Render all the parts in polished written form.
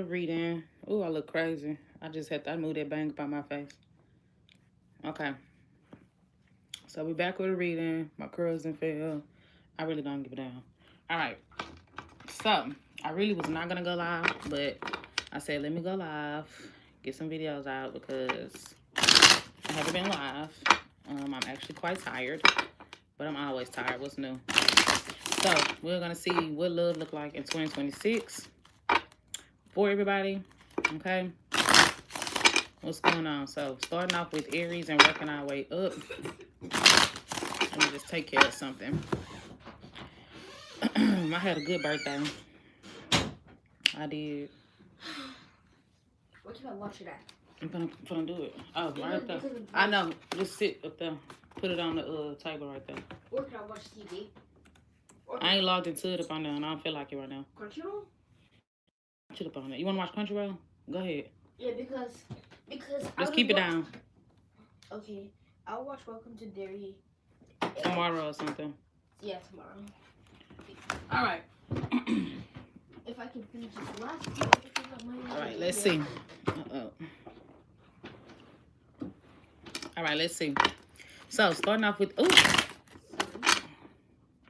reading. Oh, I look crazy. I moved that bang by my face. Okay. So we back with a reading. My curls and fell. I really don't give a damn. All right. So I really was not gonna go live, but I said let me go live, get some videos out because I haven't been live. I'm actually quite tired, but I'm always tired. What's new? So we're gonna see what love look like in 2026 for everybody. Okay. What's going on? So starting off with Aries and working our way up. Let me just take care of something. I had a good birthday. I did. What can I watch it at? I'm gonna do it. Oh, right up there. I know. Just sit up there. Put it on the table right there. Or can I watch TV? I ain't logged into it up on there, and I don't feel like it right now. Crunchyroll? Put it up on there. You wanna watch Crunchyroll? Go ahead. Yeah, because just keep it down. Okay, I'll watch Welcome to Derry tomorrow or something. Yeah, tomorrow. All right. If I can finish this last one. All right, let's see. All right, let's see. So starting off with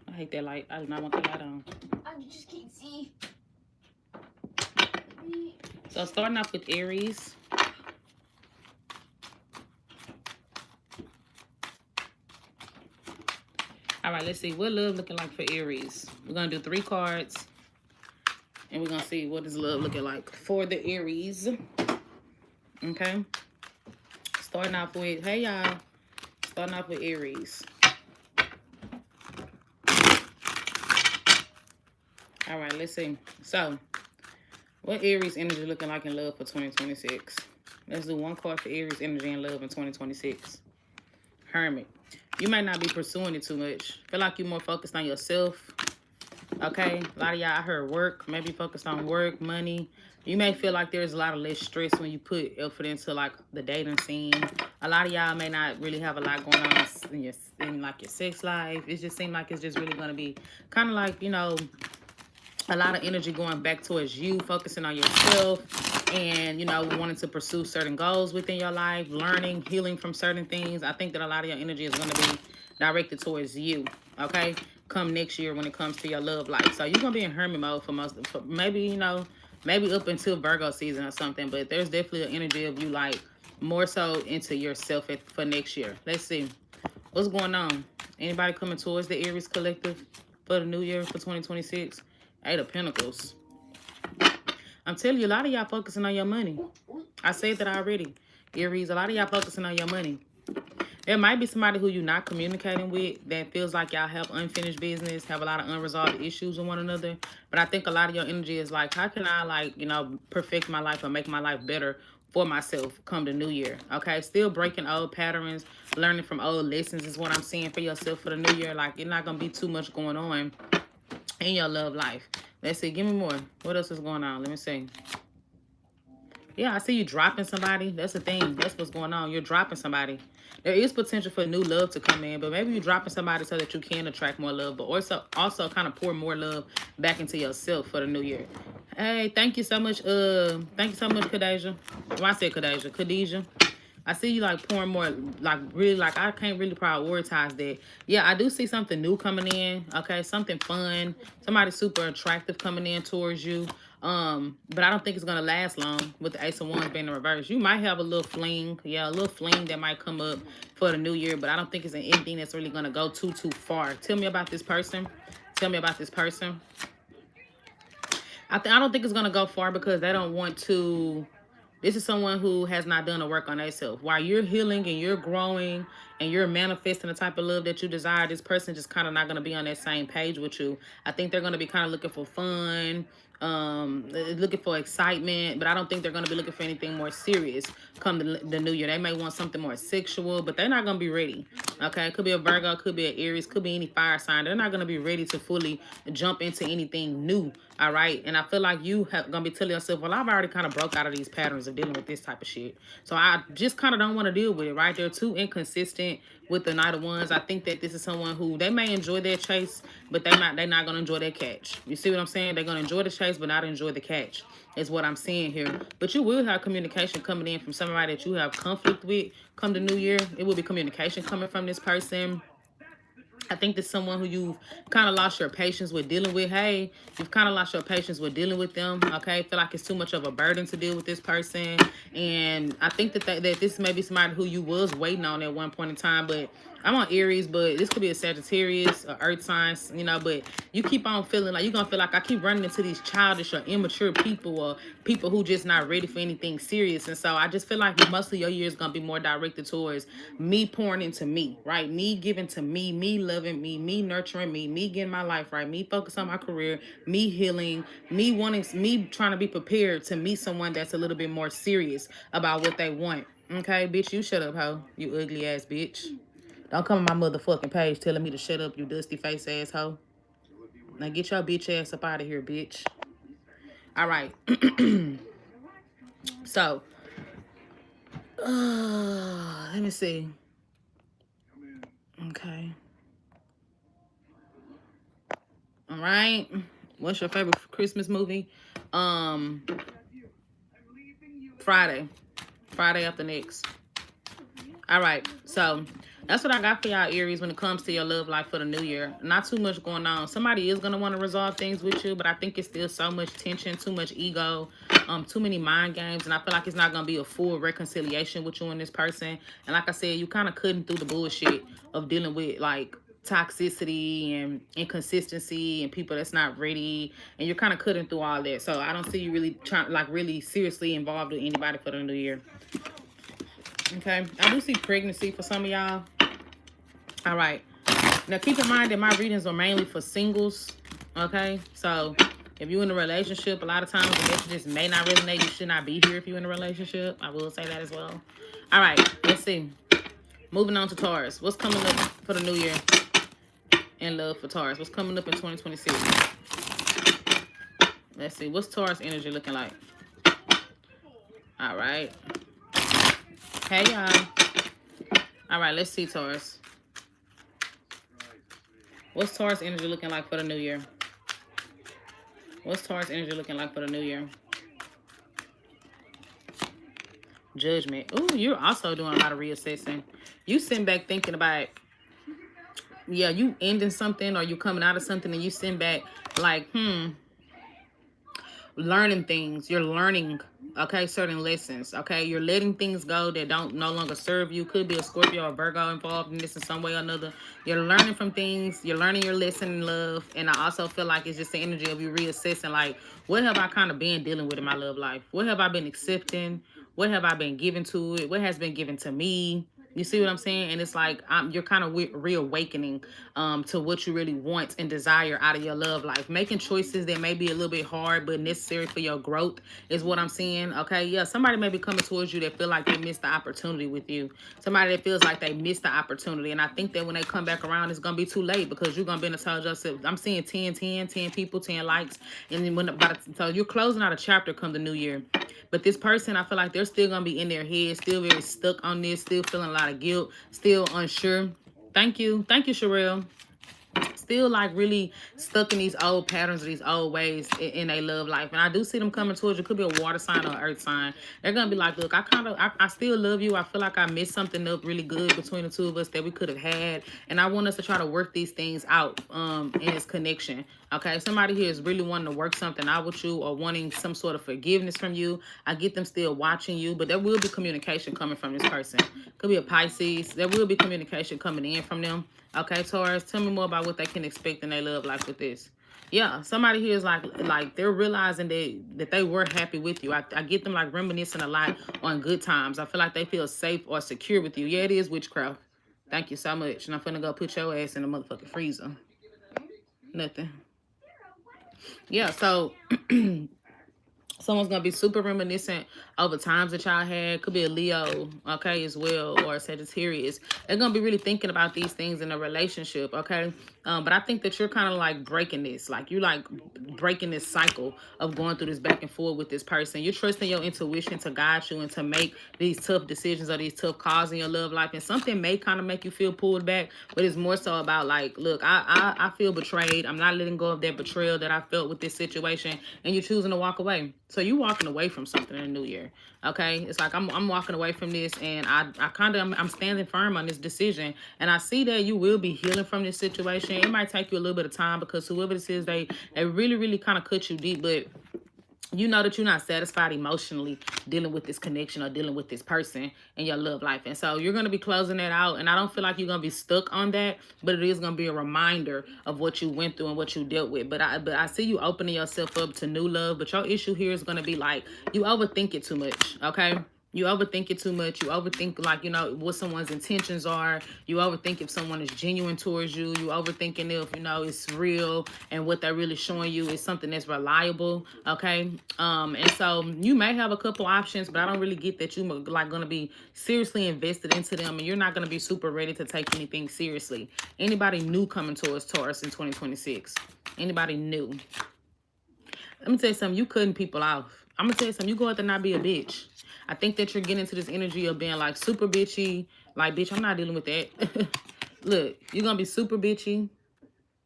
I hate that light. I do not want the light on. I just can't see. So starting off with Aries. All right, let's see what love looking like for Aries. We're gonna do 3 cards, and we're gonna see what is love looking like for the Aries. Okay. Starting off with, hey y'all. Starting off with Aries. All right, let's see. So, what Aries energy looking like in love for 2026? Let's do 1 card for Aries energy and love in 2026. Hermit. You might not be pursuing it too much. Feel like you're more focused on yourself. Okay? A lot of y'all, I heard work. Maybe focused on work, money. You may feel like there's a lot of less stress when you put effort into like the dating scene. A lot of y'all may not really have a lot going on in like your sex life. It just seems like it's just really going to be kind of like, you know, a lot of energy going back towards you, focusing on yourself, and, you know, wanting to pursue certain goals within your life, learning, healing from certain things. I think that a lot of your energy is going to be directed towards you, okay, come next year when it comes to your love life. So you're going to be in hermit mode for maybe, you know, maybe up until Virgo season or something, but there's definitely an energy of you, like, more so into yourself for next year. Let's see. What's going on? Anybody coming towards the Aries collective for the new year for 2026? 8 of Pentacles. I'm telling you, a lot of y'all focusing on your money. I said that already. Aries, a lot of y'all focusing on your money. There might be somebody who you're not communicating with that feels like y'all have unfinished business, have a lot of unresolved issues with one another. But I think a lot of your energy is like, how can I, like, you know, perfect my life or make my life better for myself come the new year? Okay, still breaking old patterns, learning from old lessons is what I'm seeing for yourself for the new year. Like, it's not going to be too much going on in your love life. Let's see. Give me more. What else is going on? Let me see. Yeah, I see you dropping somebody. That's the thing. That's what's going on. You're dropping somebody. There is potential for new love to come in, but maybe you're dropping somebody so that you can attract more love, but also kind of pour more love back into yourself for the new year. Hey, thank you so much. Thank you so much, Khadijah. Well, I said Khadijah. I see you like pouring more, like really, like I can't really prioritize that. Yeah, I do see something new coming in. Okay, something fun, somebody super attractive coming in towards you. But I don't think it's gonna last long with the Ace of Wands being in reverse. You might have a little fling, yeah, a little fling that might come up for the new year, but I don't think it's anything that's really gonna go too far. Tell me about this person. Tell me about this person. I don't think it's gonna go far because they don't want to. This is someone who has not done the work on themselves. While you're healing and you're growing and you're manifesting the type of love that you desire, this person just kind of not going to be on that same page with you. I think they're going to be kind of looking for fun, looking for excitement, but I don't think they're going to be looking for anything more serious come the new year. They may want something more sexual, but they're not going to be ready. Okay, it could be a Virgo, could be an Aries, could be any fire sign. They're not going to be ready to fully jump into anything new All right. And I feel like you have gonna be telling yourself, well, I've already kind of broke out of these patterns of dealing with this type of shit. So I just kind of don't want to deal with it, right? They're too inconsistent with the Knight of Wands. I think that this is someone who they may enjoy their chase, but they're not gonna enjoy their catch. You see what I'm saying? They're gonna enjoy the chase, but not enjoy the catch, is what I'm seeing here. But you will have communication coming in from somebody that you have conflict with come the new year. It will be communication coming from this person. I think there's someone who you've kind of lost your patience with dealing with. Hey, you've kind of lost your patience with dealing with them. Okay, feel like it's too much of a burden to deal with this person. And I think that this may be somebody who you was waiting on at one point in time, but I'm on Aries, but this could be a Sagittarius or Earth signs, you know, but you keep on feeling like you're going to feel like I keep running into these childish or immature people or people who just not ready for anything serious. And so I just feel like most of your year is going to be more directed towards me pouring into me, right? Me giving to me loving me nurturing me getting my life right, me focus on my career, me healing, me trying to be prepared to meet someone that's a little bit more serious about what they want. Okay, bitch, you shut up, hoe. You ugly ass bitch. Don't come on my motherfucking page telling me to shut up, you dusty face asshole. Now get your bitch ass up out of here, bitch. All right. So, let me see. Okay. All right. What's your favorite Christmas movie? Friday after next. All right. So that's what I got for y'all, Aries, when it comes to your love life for the new year. Not too much going on. Somebody is going to want to resolve things with you, but I think it's still so much tension, too much ego, too many mind games, and I feel like it's not going to be a full reconciliation with you and this person. And like I said, you kind of cutting through the bullshit of dealing with, like, toxicity and inconsistency and people that's not ready, and you're kind of cutting through all that. So I don't see you really trying, like, really seriously involved with anybody for the new year. Okay, I do see pregnancy for some of y'all. All right, now keep in mind that my readings are mainly for singles. Okay, so if you're in a relationship, a lot of times the messages may not resonate. You should not be here if you're in a relationship. I will say that as well. All right, let's see. Moving on to Taurus. What's coming up for the new year in love for Taurus? What's coming up in 2026? Let's see. What's Taurus energy looking like? All right. Hey, y'all. All right, let's see, Taurus. What's Taurus energy looking like for the new year? What's Taurus energy looking like for the new year? Judgment. Ooh, you're also doing a lot of reassessing. You sitting back thinking about, yeah, you ending something or you coming out of something, and you sitting back like, learning things. You're learning, okay, certain lessons, okay? You're letting things go that don't no longer serve you. Could be a Scorpio or Virgo involved in this in some way or another. You're learning from things. You're learning your lesson in love. And I also feel like it's just the energy of you reassessing, like, what have I kind of been dealing with in my love life? What have I been accepting? What have I been given to it? What has been given to me? You see what I'm saying? And it's like you're kind of reawakening to what you really want and desire out of your love life. Making choices that may be a little bit hard but necessary for your growth is what I'm seeing. Okay, yeah, somebody may be coming towards you that feel like they missed the opportunity with you. Somebody that feels like they missed the opportunity. And I think that when they come back around, it's going to be too late, because you're going to be in a tell yourself, I'm seeing 10 people, 10 likes. And then so you're closing out a chapter come the new year. But this person, I feel like they're still going to be in their head, still very stuck on this, still feeling a lot of guilt, still unsure. Thank you. Thank you, Sherelle. Still like really stuck in these old patterns, these old ways in their love life. And I do see them coming towards you. Could be a water sign or an earth sign. They're gonna be like, look, I still love you. I feel like I missed something up really good between the two of us that we could have had, and I want us to try to work these things out in this connection. Okay, if somebody here is really wanting to work something out with you or wanting some sort of forgiveness from you, I get them still watching you, but there will be communication coming from this person. Could be a Pisces. There will be communication coming in from them. Okay, Taurus, tell me more about what they can expect in their love life with this. Yeah, somebody here is like they're realizing that they were happy with you. I get them like reminiscing a lot on good times. I feel like they feel safe or secure with you. Yeah, it is witchcraft. Thank you so much. And I'm finna go put your ass in the motherfucking freezer. Nothing. Yeah, so Someone's gonna be super reminiscent over times that y'all had. Could be a Leo, okay, as well, or a Sagittarius. They're gonna be really thinking about these things in a relationship, okay? But I think that you're kind of like breaking this, like you like breaking this cycle of going through this back and forth with this person. You're trusting your intuition to guide you and to make these tough decisions or these tough calls in your love life. And something may kind of make you feel pulled back, but it's more so about like, look, I feel betrayed. I'm not letting go of that betrayal that I felt with this situation, and you're choosing to walk away. So you walking away from something in the new year, okay? It's like I'm walking away from this, and I'm standing firm on this decision, and I see that you will be healing from this situation. It might take you a little bit of time because whoever this is, they really kind of cut you deep, but you know that you're not satisfied emotionally dealing with this connection or dealing with this person in your love life. And so you're going to be closing that out. And I don't feel like you're going to be stuck on that, but it is going to be a reminder of what you went through and what you dealt with. But I see you opening yourself up to new love. But your issue here is going to be like, you overthink it too much, okay? You overthink it too much. You overthink, like, you know, what someone's intentions are. You overthink if someone is genuine towards you. You overthinking if, you know, it's real and what they're really showing you is something that's reliable, okay? And so you may have a couple options, but I don't really get that you like going to be seriously invested into them, and you're not going to be super ready to take anything seriously. Anybody new coming towards Taurus in 2026? Anybody new? Let me tell you something. You cutting people off. I'm going to tell you something. You go out there and not be a bitch. I think that you're getting into this energy of being like super bitchy. Like, bitch, I'm not dealing with that. Look, you're going to be super bitchy.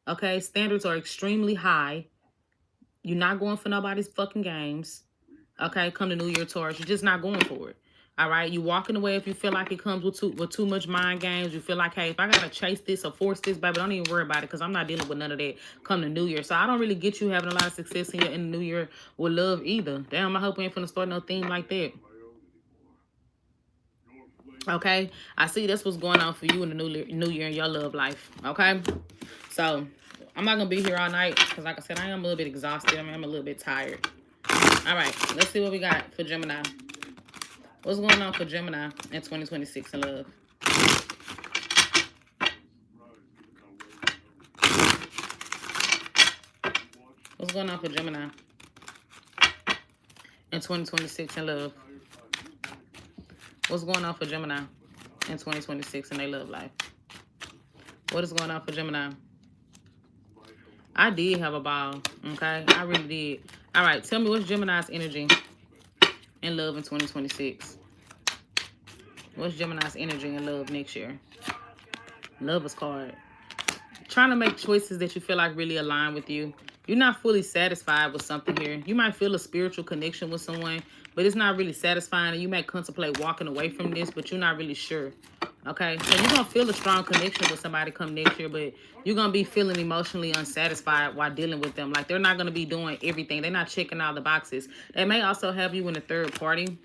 Okay? Standards are extremely high. You're not going for nobody's fucking games. Okay? Come to New Year, Taurus. You're just not going for it. All right? You walking away if you feel like it comes with too much mind games. You feel like, hey, if I got to chase this or force this, baby, don't even worry about it because I'm not dealing with none of that come to New Year. So I don't really get you having a lot of success in the New Year with love either. Damn, I hope we ain't finna start no theme like that. Okay, I see that's what's going on for you in the new year in your love life. Okay, so I'm not gonna be here all night because, like I said, I am a little bit exhausted. I'm a little bit tired. All right, let's see what we got for Gemini. What's going on for Gemini in 2026 in love? What's going on for Gemini in 2026 in love? What's going on for Gemini in 2026 in their love life? What is going on for Gemini? I did have a ball, okay? I really did. All right, tell me what's Gemini's energy in love in 2026? What's Gemini's energy in love next year? Lover's card. Trying to make choices that you feel like really align with you. You're not fully satisfied with something here. You might feel a spiritual connection with someone, but it's not really satisfying. And you may contemplate walking away from this, but you're not really sure. Okay? So you're going to feel a strong connection with somebody come next year, but you're going to be feeling emotionally unsatisfied while dealing with them. Like, they're not going to be doing everything. They're not checking all the boxes. They may also have you in a third party.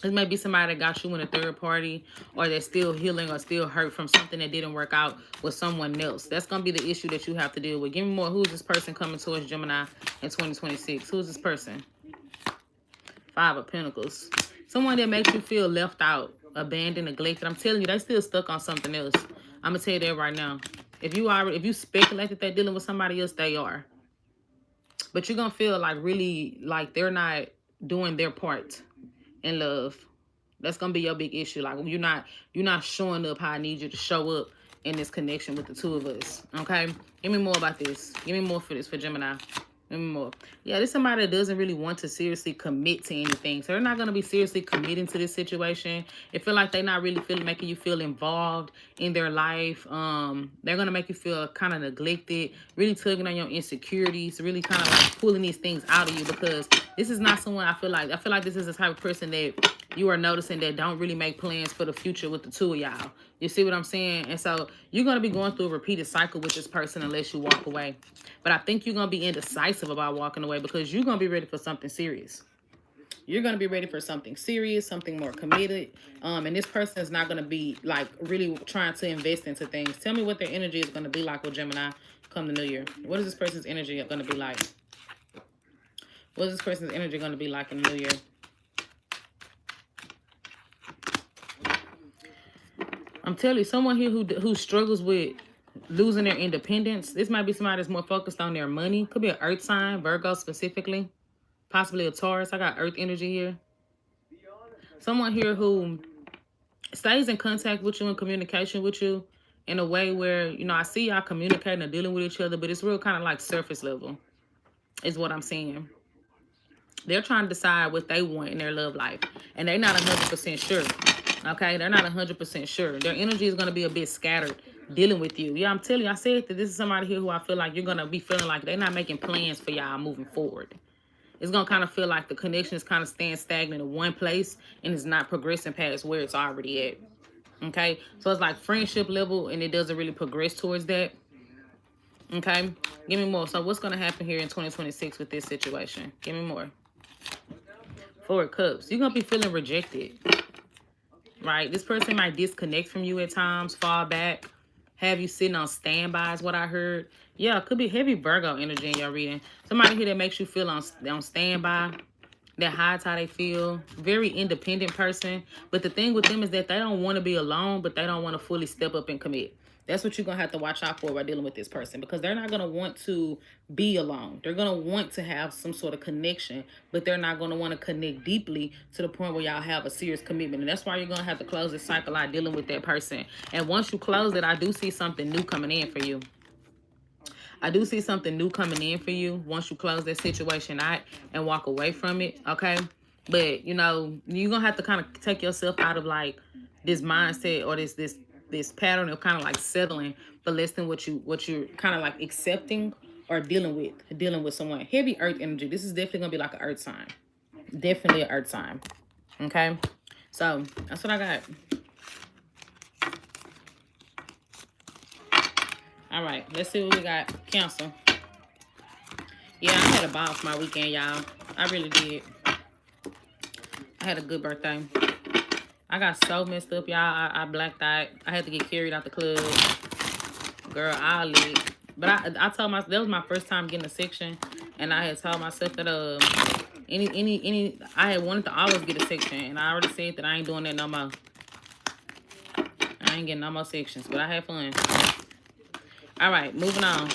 It may be somebody that got you in a third party, or they're still healing or still hurt from something that didn't work out with someone else. That's going to be the issue that you have to deal with. Give me more. Who's this person coming towards Gemini in 2026? Who's this person? 5 of Pentacles. Someone that makes you feel left out, abandoned, neglected. I'm telling you, they still stuck on something else. I'm going to tell you that right now. If you speculate that they're dealing with somebody else, they are. But you're going to feel like really like they're not doing their part in love. That's gonna be your big issue. Like, you're not showing up how I need you to show up in this connection with the two of us. Okay, give me more about this. Give me more for this for Gemini. Give me more. Yeah, this is somebody that doesn't really want to seriously commit to anything. So they're not gonna be seriously committing to this situation. It feel like they're not really making you feel involved in their life. They're gonna make you feel kind of neglected, really tugging on your insecurities, really kind of like pulling these things out of you, because this is not someone I feel like this is the type of person that you are noticing that don't really make plans for the future with the two of y'all. You see what I'm saying? And so you're going to be going through a repeated cycle with this person unless you walk away. But I think you're going to be indecisive about walking away because you're going to be ready for something serious. You're going to be ready for something serious, something more committed. And this person is not going to be like really trying to invest into things. Tell me what their energy is going to be like with Gemini come the new year. What is this person's energy going to be like? What is this person's energy going to be like in the new year? I'm telling you, someone here who struggles with losing their independence. This might be somebody that's more focused on their money. Could be an earth sign, Virgo specifically. possibly a Taurus. I got earth energy here. Someone here who stays in contact with you and communication with you in a way where, you know, I see y'all communicating and dealing with each other, but it's real kind of like surface level is what I'm seeing. They're trying to decide what they want in their love life, and they're not 100% sure. Okay, they're not 100% sure. Their energy is going to be a bit scattered dealing with you. Yeah, I'm telling you, I said that this is somebody here who I feel like you're going to be feeling like they're not making plans for y'all moving forward. It's going to kind of feel like the connection is kind of staying stagnant in one place and it's not progressing past where it's already at. Okay, so it's like friendship level and it doesn't really progress towards that. Okay, give me more. So what's going to happen here in 2026 with this situation? Give me more. Four of Cups. You're going to be feeling rejected. Right? This person might disconnect from you at times, fall back, have you sitting on standby is what I heard. Yeah, it could be heavy Virgo energy in your reading. Somebody here that makes you feel on standby, that hides how they feel. Very independent person. But the thing with them is that they don't want to be alone, but they don't want to fully step up and commit. That's what you're going to have to watch out for while dealing with this person, because they're not going to want to be alone. They're going to want to have some sort of connection, but they're not going to want to connect deeply to the point where y'all have a serious commitment. And that's why you're going to have to close this cycle out dealing with that person. And once you close it, I do see something new coming in for you. I do see something new coming in for you once you close that situation out and walk away from it, okay? But, you know, you're going to have to kind of take yourself out of, like, this mindset or this pattern of kind of like settling for less than what you're kind of like accepting or dealing with someone. Heavy earth energy. This is definitely gonna be like an earth sign. Definitely an earth sign. Okay, so that's what I got. All right, let's see what we got. Cancer. Yeah, I had a ball for my weekend, y'all. I really did. I had a good birthday. I got so messed up, y'all. I blacked out. I had to get carried out the club. Girl, I lit. But I told myself, that was my first time getting a section. And I had told myself that I had wanted to always get a section. And I already said that I ain't doing that no more. I ain't getting no more sections. But I had fun. All right, moving on.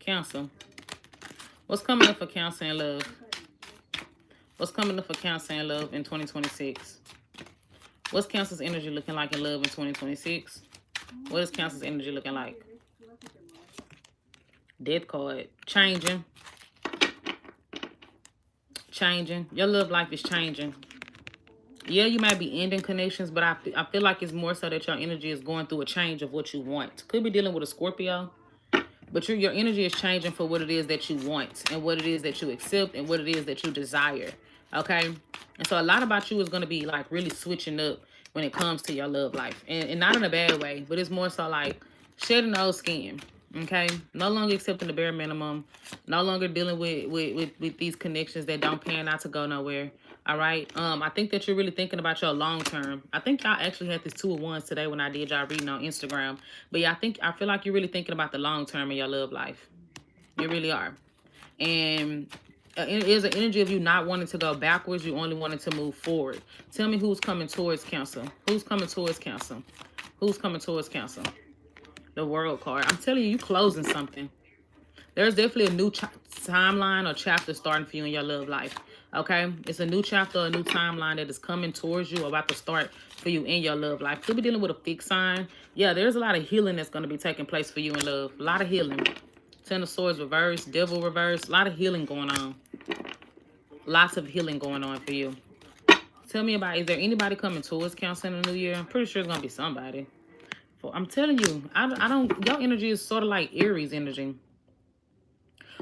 Cancer. What's coming up for Cancer in love? What's coming up for Cancer in love in 2026? What's Cancer's energy looking like in love in 2026? What is Cancer's energy looking like? Death card. Changing. Changing. Your love life is changing. Yeah, you might be ending connections, but I feel like it's more so that your energy is going through a change of what you want. Could be dealing with a Scorpio, but your energy is changing for what it is that you want and what it is that you accept and what it is that you desire. Okay? And so a lot about you is going to be like really switching up when it comes to your love life. And not in a bad way, but it's more so like shedding the old skin. Okay? No longer accepting the bare minimum. No longer dealing with these connections that don't pan out to go nowhere. All right? I think that you're really thinking about your long term. I think y'all actually had this 2 of Wands today when I did y'all reading on Instagram. But yeah, I feel like you're really thinking about the long term in your love life. You really are. And it is an energy of you not wanting to go backwards. You only wanting to move forward. Tell me who's coming towards Cancer. Who's coming towards Cancer? Who's coming towards Cancer? The World card. I'm telling you, closing something. There's definitely a new timeline or chapter starting for you in your love life. Okay? It's a new chapter, a new timeline that is coming towards you, about to start for you in your love life. Could be dealing with a fixed sign. Yeah, there's a lot of healing that's going to be taking place for you in love. A lot of healing. Ten of Swords reverse, Devil reverse. A lot of healing going on. Lots of healing going on for you. Tell me about, is there anybody coming towards Cancer in the new year? I'm pretty sure it's going to be somebody. I'm telling you, your energy is sort of like Aries energy,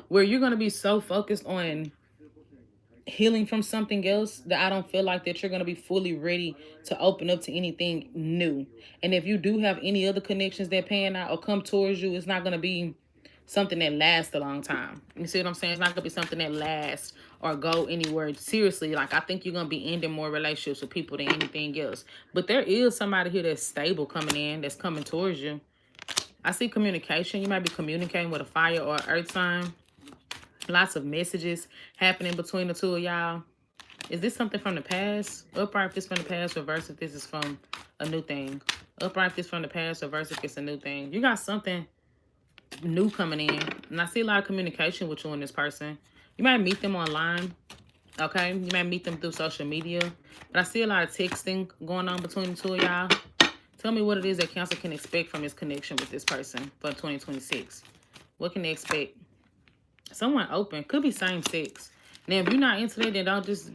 where you're going to be so focused on healing from something else that I don't feel like that you're going to be fully ready to open up to anything new. And if you do have any other connections that pan out or come towards you, it's not going to be something that lasts a long time. You see what I'm saying? It's not going to be something that lasts or go anywhere. Seriously, like I think you're going to be ending more relationships with people than anything else. But there is somebody here that's stable coming in, that's coming towards you. I see communication. You might be communicating with a fire or earth sign. Lots of messages happening between the two of y'all. Is this something from the past? Upright if it's from the past, reverse if this is from a new thing. Upright if it's from the past, reverse if it's a new thing. You got something new coming in. And I see a lot of communication with you and this person. You might meet them online. Okay, you might meet them through social media. But I see a lot of texting going on between the two of y'all. Tell me what it is that Cancer can expect from his connection with this person for 2026. What can they expect? Someone open. Could be same sex. Now, if you're not into that, then don't just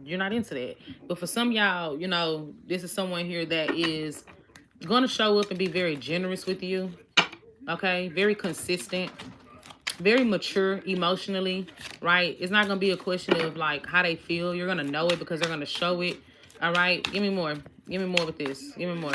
you're not into that. But for some y'all, you know, this is someone here that is going to show up and be very generous with you. Okay? Very consistent. Very mature emotionally, right? It's not going to be a question of, like, how they feel. You're going to know it because they're going to show it. All right? Give me more. Give me more with this. Give me more.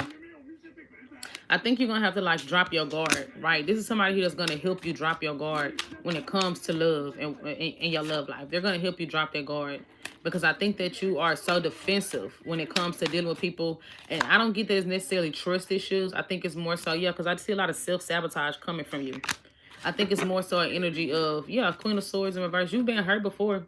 I think you're going to have to, like, drop your guard, right? This is somebody who is going to help you drop your guard when it comes to love and in your love life. They're going to help you drop that guard because I think that you are so defensive when it comes to dealing with people. And I don't get that it's necessarily trust issues. I think it's more so, yeah, because I see a lot of self-sabotage coming from you. I think it's more so an energy of, yeah, Queen of Swords in reverse. You've been hurt before.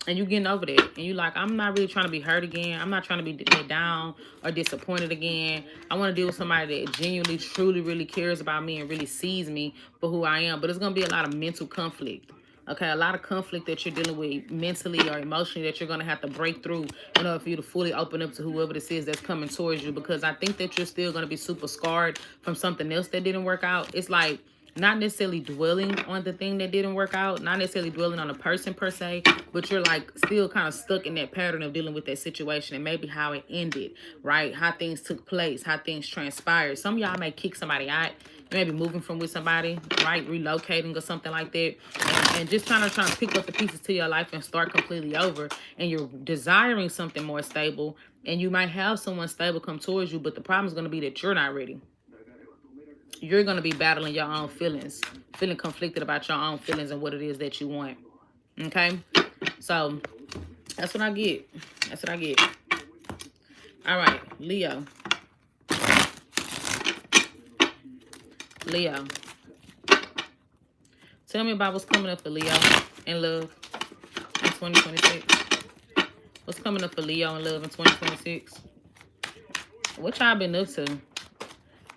And you getting over that. And you like, I'm not really trying to be hurt again. I'm not trying to be let down or disappointed again. I want to deal with somebody that genuinely, truly, really cares about me and really sees me for who I am. But it's going to be a lot of mental conflict. Okay, a lot of conflict that you're dealing with mentally or emotionally that you're going to have to break through in order for you to fully open up to whoever this is that's coming towards you. Because I think that you're still going to be super scarred from something else that didn't work out. It's like, not necessarily dwelling on the thing that didn't work out, not necessarily dwelling on a person per se, but you're like still kind of stuck in that pattern of dealing with that situation and maybe how it ended, right? How things took place, how things transpired. Some of y'all may kick somebody out. You may be moving from with somebody, right? Relocating or something like that. And just trying to pick up the pieces to your life and start completely over. And you're desiring something more stable. And you might have someone stable come towards you, but the problem is going to be that you're not ready. You're going to be battling your own feelings, feeling conflicted about your own feelings and what it is that you want. Okay? So, that's what I get. That's what I get. All right, Leo. Leo. Tell me about what's coming up for Leo in love in 2026. What's coming up for Leo in love in 2026? What y'all been up to?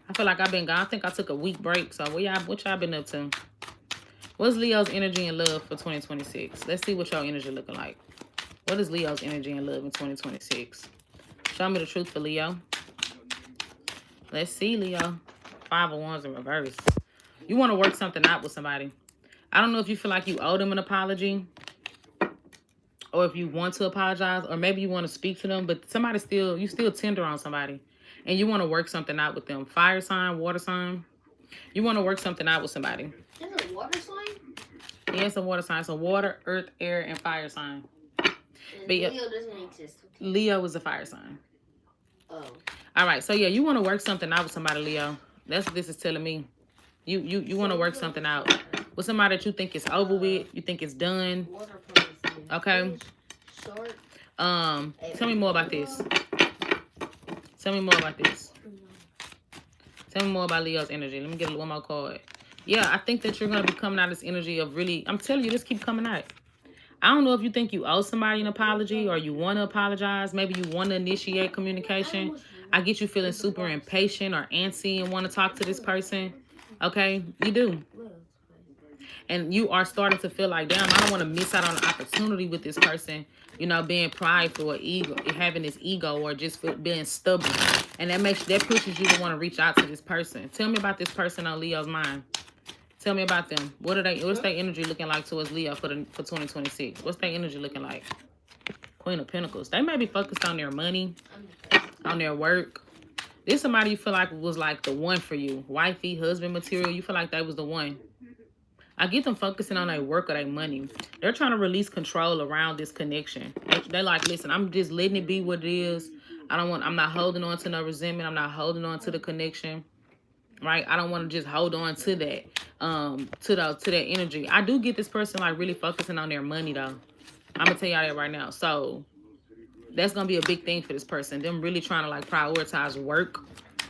I feel like I've been gone. I think I took a week break. So what y'all been up to? What's Leo's energy and love for 2026? Let's see what your energy looking like. What is Leo's energy and love in 2026? Show me the truth for Leo. Let's see, Leo. 5 of Wands in reverse. You want to work something out with somebody. I don't know if you feel like you owe them an apology. Or if you want to apologize. Or maybe you want to speak to them. But you still tender on somebody. And you want to work something out with them. Fire sign, water sign. You want to work something out with somebody. Is it a water sign? Yeah, it's a water sign. So water, earth, air, and fire sign. But Leo doesn't exist. Leo is a fire sign. Oh. All right. So, yeah, you want to work something out with somebody, Leo. That's what this is telling me. You want to work something out with somebody that you think is over with. You think it's done. Okay. Short. Tell me more about this. Tell me more about this. Tell me more about Leo's energy. Let me get one more card. Yeah, I think that you're going to be coming out of this energy of really... I'm telling you, this keep coming out. I don't know if you think you owe somebody an apology or you want to apologize. Maybe you want to initiate communication. I get you feeling super impatient or antsy and want to talk to this person. Okay? You do. And you are starting to feel like, damn, I don't want to miss out on an opportunity with this person. You know, being prideful or ego, having this ego or just being stubborn. And that pushes you to want to reach out to this person. Tell me about this person on Leo's mind. Tell me about them. What's their energy looking like towards Leo for 2026? What's their energy looking like? Queen of Pentacles. They may be focused on their money, on their work. This is somebody you feel like was like the one for you. Wifey, husband material. You feel like that was the one. I get them focusing on their work or their money. They're trying to release control around this connection. They're like, listen, I'm just letting it be what it is. I'm not holding on to no resentment. I'm not holding on to the connection. Right? I don't want to just hold on to that, to that energy. I do get this person like really focusing on their money though. I'm gonna tell y'all that right now. So that's gonna be a big thing for this person. Them really trying to like prioritize work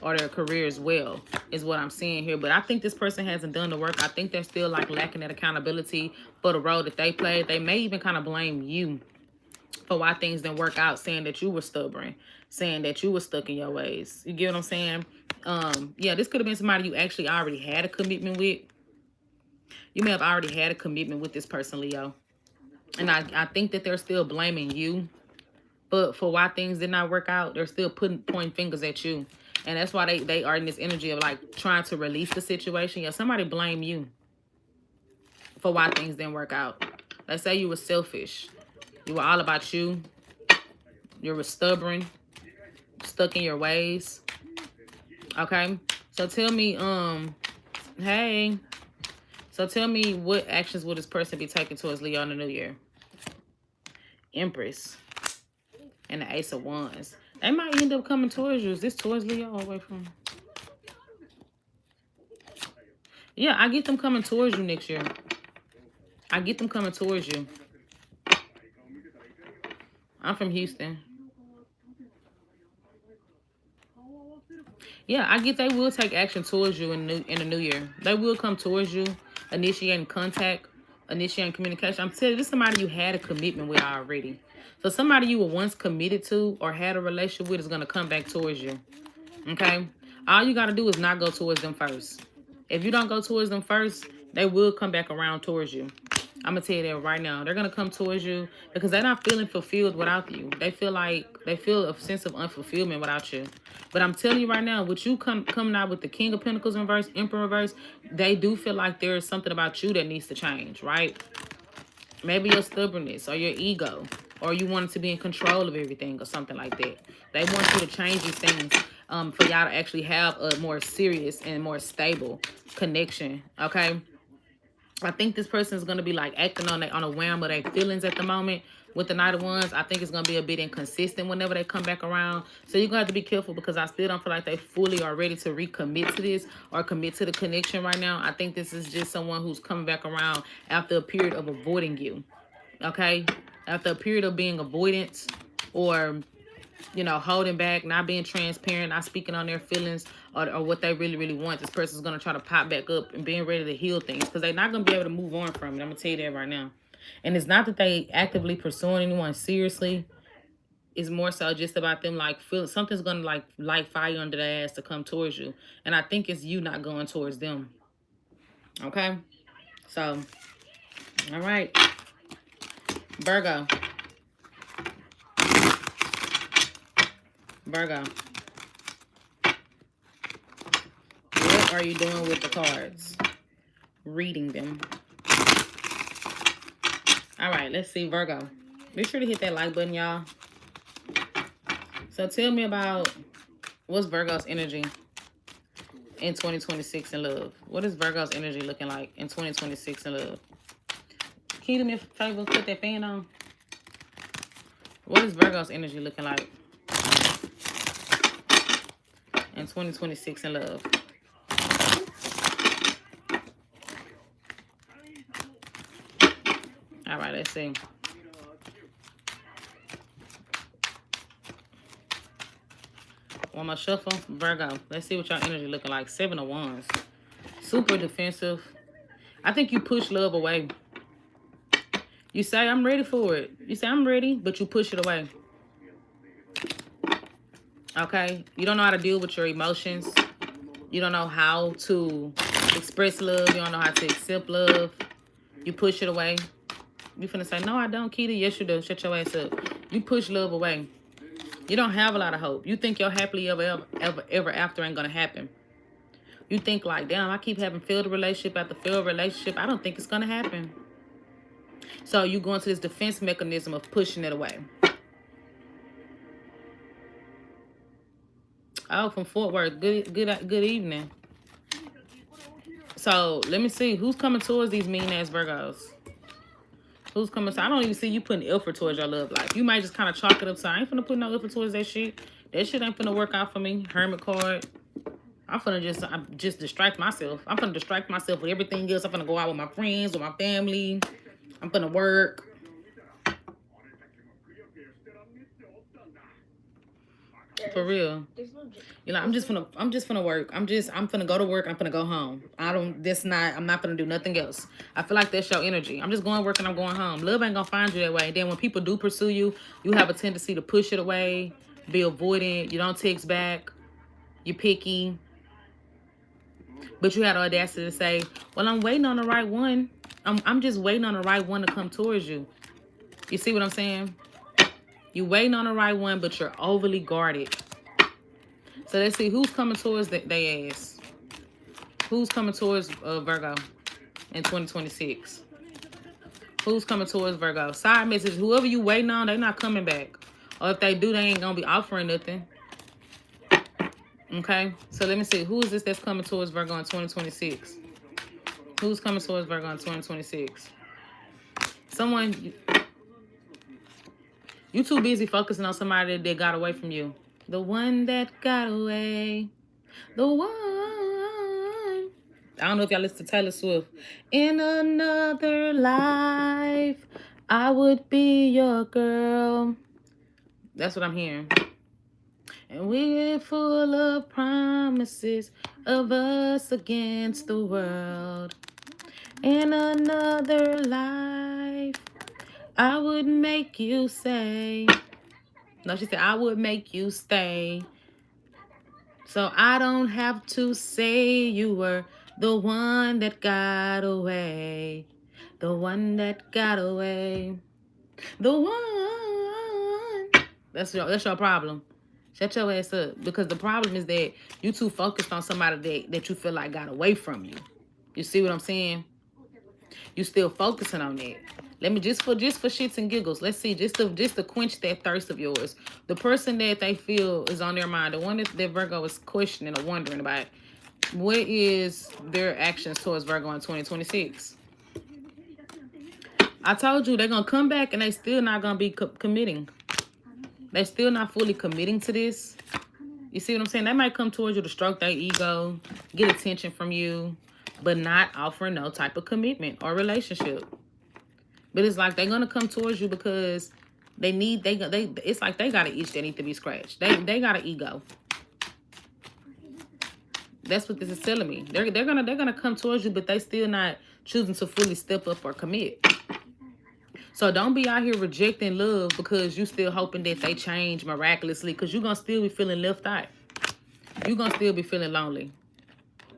or their career as well is what I'm seeing here. But I think this person hasn't done the work. I think they're still like lacking that accountability for the role that they played. They may even kind of blame you for why things didn't work out, saying that you were stubborn, saying that you were stuck in your ways. You get what I'm saying? Yeah, this could have been somebody you actually already had a commitment with. You may have already had a commitment with this person, Leo. And I think that they're still blaming you. But for why things did not work out, they're still pointing fingers at you. And that's why they are in this energy of like trying to release the situation. Yeah, somebody blame you for why things didn't work out. Let's say you were selfish. You were all about you. You were stubborn, stuck in your ways. Okay? So tell me, hey. So tell me, what actions will this person be taking towards Leo in the new year? Empress. And the Ace of Wands. They might end up coming towards you. Is this towards Leo or away from? Yeah, I get them coming towards you next year. I get them coming towards you. I'm from Houston. Yeah, I get they will take action towards you in the new year. They will come towards you, initiating contact, initiating communication. I'm telling you, this is somebody you had a commitment with already. So somebody you were once committed to or had a relationship with is going to come back towards you. Okay? All you got to do is not go towards them first. If you don't go towards them first, they will come back around towards you. I'm going to tell you that right now. They're going to come towards you because they're not feeling fulfilled without you. They feel a sense of unfulfillment without you. But I'm telling you right now, with you coming out with the King of Pentacles in reverse, Emperor reverse, they do feel like there's something about you that needs to change, right? Maybe your stubbornness or your ego, or you wanted to be in control of everything or something like that. They want you to change these things for y'all to actually have a more serious and more stable connection, okay? I think this person is going to be like acting on a whim of their feelings at the moment with the Knight of Wands. I think it's going to be a bit inconsistent whenever they come back around. So you're going to have to be careful because I still don't feel like they fully are ready to recommit to this or commit to the connection right now. I think this is just someone who's coming back around after a period of avoiding you. Okay? After a period of being avoidant or, you know, holding back, not being transparent, not speaking on their feelings or what they really, really want. This person's going to try to pop back up and being ready to heal things because they're not going to be able to move on from it. I'm going to tell you that right now. And it's not that they actively pursuing anyone seriously. It's more so just about them like feeling something's going to like light fire under their ass to come towards you. And I think it's you not going towards them. Okay? So, all right. Virgo. Virgo. What are you doing with the cards? Reading them. All right, let's see, Virgo. Be sure to hit that like button, y'all. So tell me about what's Virgo's energy in 2026 in love. What is Virgo's energy looking like in 2026 in love? Can you do me a favor? Put that fan on. What is Virgo's energy looking like in 2026 in love? All right, let's see. One more shuffle. Virgo. Let's see what your energy looking like. 7 of Wands. Super defensive. I think you push love away. You say, I'm ready for it. You say, I'm ready, but you push it away. Okay? You don't know how to deal with your emotions. You don't know how to express love. You don't know how to accept love. You push it away. You finna say, no, I don't, Keita. Yes, you do. Shut your ass up. You push love away. You don't have a lot of hope. You think your happily ever after ain't gonna happen. You think like, damn, I keep having failed relationship after failed relationship. I don't think it's gonna happen. So you go into this defense mechanism of pushing it away. Oh, from Fort Worth. Good evening. So let me see who's coming towards these mean ass Virgos. Who's coming? So I don't even see you putting effort towards your love life. You might just kind of chalk it up. So I ain't finna put no effort towards that shit. That shit ain't finna work out for me. Hermit card. I'm just distract myself. I'm finna distract myself with everything else. I'm finna go out with my friends, with my family. I'm finna work. For real. You know, I'm just finna work. I'm finna go to work. I'm finna go home. I'm not finna do nothing else. I feel like that's your energy. I'm just going to work and I'm going home. Love ain't gonna find you that way. And then when people do pursue you, you have a tendency to push it away, be avoidant. You don't text back. You're picky. But you had the audacity to say, well, I'm waiting on the right one. I'm just waiting on the right one to come towards you. You see what I'm saying? You waiting on the right one, but you're overly guarded. So let's see who's coming towards they ass. Who's coming towards Virgo in 2026? Who's coming towards Virgo? Side message, whoever you waiting on, they're not coming back. Or if they do, they ain't going to be offering nothing. Okay? So let me see. Who is this that's coming towards Virgo in 2026? Who's coming towards Virgo in 2026? Someone, you too busy focusing on somebody that got away from you. The one that got away. The one. I don't know if y'all listen to Taylor Swift. In another life, I would be your girl. That's what I'm hearing. And we're full of promises of us against the world. In another life, I would make you say. No, she said, I would make you stay. So I don't have to say you were the one that got away. The one that got away. The one. That's your problem. Shut your ass up. Because the problem is that you too focused on somebody that you feel like got away from you. You see what I'm saying? You still focusing on that. Let me just for shits and giggles. Let's see, just to quench that thirst of yours. The person that they feel is on their mind, the one that Virgo is questioning or wondering about, what is their actions towards Virgo in 2026? I told you they're gonna come back and they still not gonna be committing. They still not fully committing to this. You see what I'm saying? They might come towards you to stroke their ego, get attention from you, but not offer no type of commitment or relationship. But it's like they're gonna come towards you because they it's like they got an itch that need to be scratched. They got an ego. That's what this is telling me. They're gonna come towards you, but they still not choosing to fully step up or commit. So don't be out here rejecting love because you still hoping that they change miraculously, because you're gonna still be feeling left out. You're gonna still be feeling lonely.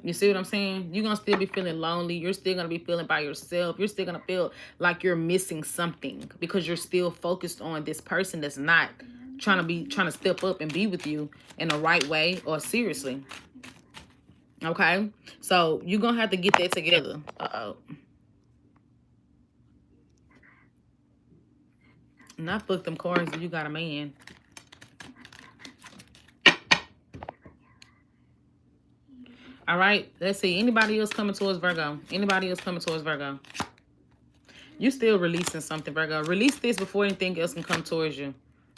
You see what I'm saying? You're going to still be feeling lonely. You're still going to be feeling by yourself. You're still going to feel like you're missing something because you're still focused on this person that's not trying to step up and be with you in the right way or seriously. Okay? So you're going to have to get that together. Uh-oh. Not fuck them cards if you got a man. All right, let's see. Anybody else coming towards Virgo? Anybody else coming towards Virgo? You still releasing something, Virgo. Release this before anything else can come towards you.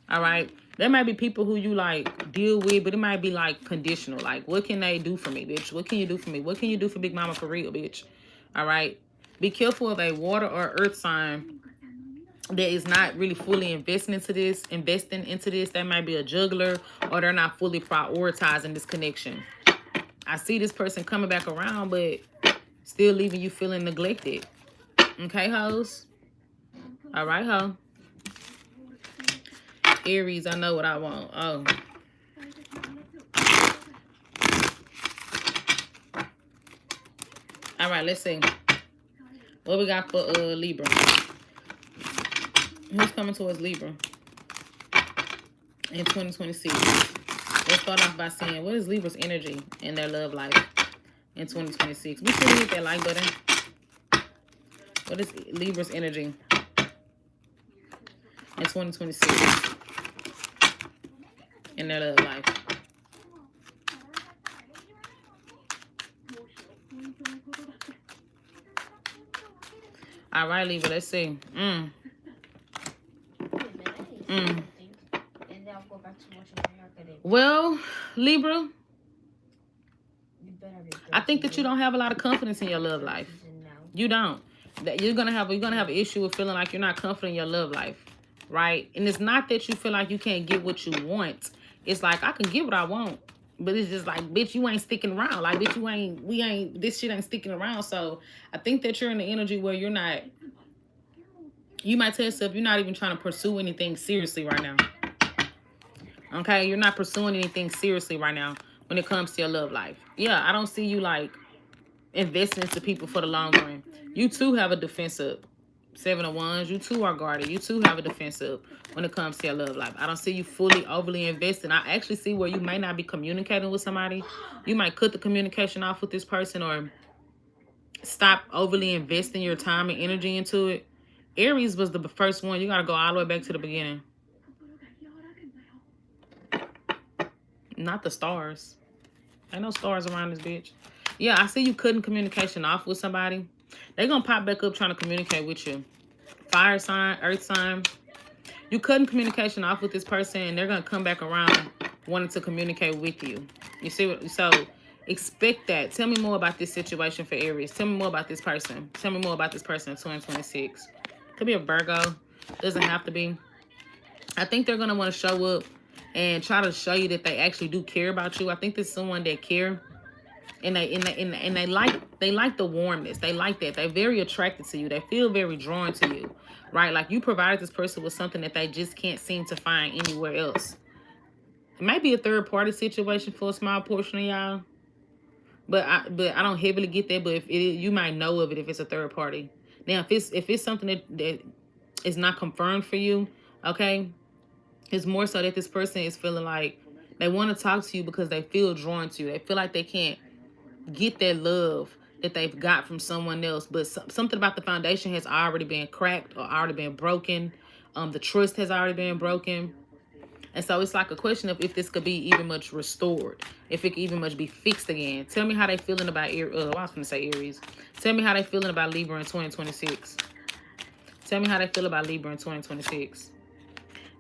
All right? There might be people who you, like, deal with, but it might be, like, conditional. Like, what can they do for me, bitch? What can you do for me? What can you do for Big Mama for real, bitch? All right? Be careful of a water or earth sign that is not really fully investing into this. They might be a juggler, or they're not fully prioritizing this connection. I see this person coming back around, but still leaving you feeling neglected. Okay, hoes? All right, ho. Aries, I know what I want. Oh. All right, let's see. What we got for Libra? Who's coming towards Libra in 2026? Let's start off by saying, what is Libra's energy in their love life in 2026? We should hit that like button. What is Libra's energy in 2026 in their love life? All right, Libra, let's see. Well, Libra, I think that you don't have a lot of confidence in your love life. You don't. That you're gonna have an issue with feeling like you're not confident in your love life, right? And it's not that you feel like you can't get what you want. It's like, I can get what I want, but it's just like, bitch, you ain't sticking around. Like, bitch, this shit ain't sticking around. So I think that you're in the energy where you're not. You might tell yourself you're not even trying to pursue anything seriously right now. Okay, you're not pursuing anything seriously right now when it comes to your love life. Yeah, I don't see you like investing into people for the long run. You too have a defense up. 7 of Wands, you too are guarded. You too have a defense up when it comes to your love life. I don't see you fully overly invested. I actually see where you may not be communicating with somebody. You might cut the communication off with this person or stop overly investing your time and energy into it. Aries was the first one. You got to go all the way back to the beginning. Not the stars. Ain't no stars around this bitch. Yeah, I see you cutting communication off with somebody. They're going to pop back up trying to communicate with you. Fire sign, earth sign. You cutting communication off with this person and they're going to come back around wanting to communicate with you. You see what? So expect that. Tell me more about this situation for Aries. Tell me more about this person. Tell me more about this person in 2026. Could be a Virgo. Doesn't have to be. I think they're going to want to show up and try to show you that they actually do care about you. I think there's someone that care. And they like the warmness. They like that. They're very attracted to you. They feel very drawn to you, right? Like you provided this person with something that they just can't seem to find anywhere else. It might be a third party situation for a small portion of y'all, but I don't heavily get that. But if it is, you might know of it if it's a third party. Now, if it's something that is not confirmed for you, okay, it's more so that this person is feeling like they want to talk to you because they feel drawn to you. They feel like they can't get that love that they've got from someone else, but something about the foundation has already been cracked or already been broken. The trust has already been broken, and so it's like a question of if this could be even much restored, if it could even much be fixed again. Tell me how they feeling about I was going to say Aries. Tell me how they feeling about Libra in 2026. Tell me how they feel about Libra in 2026.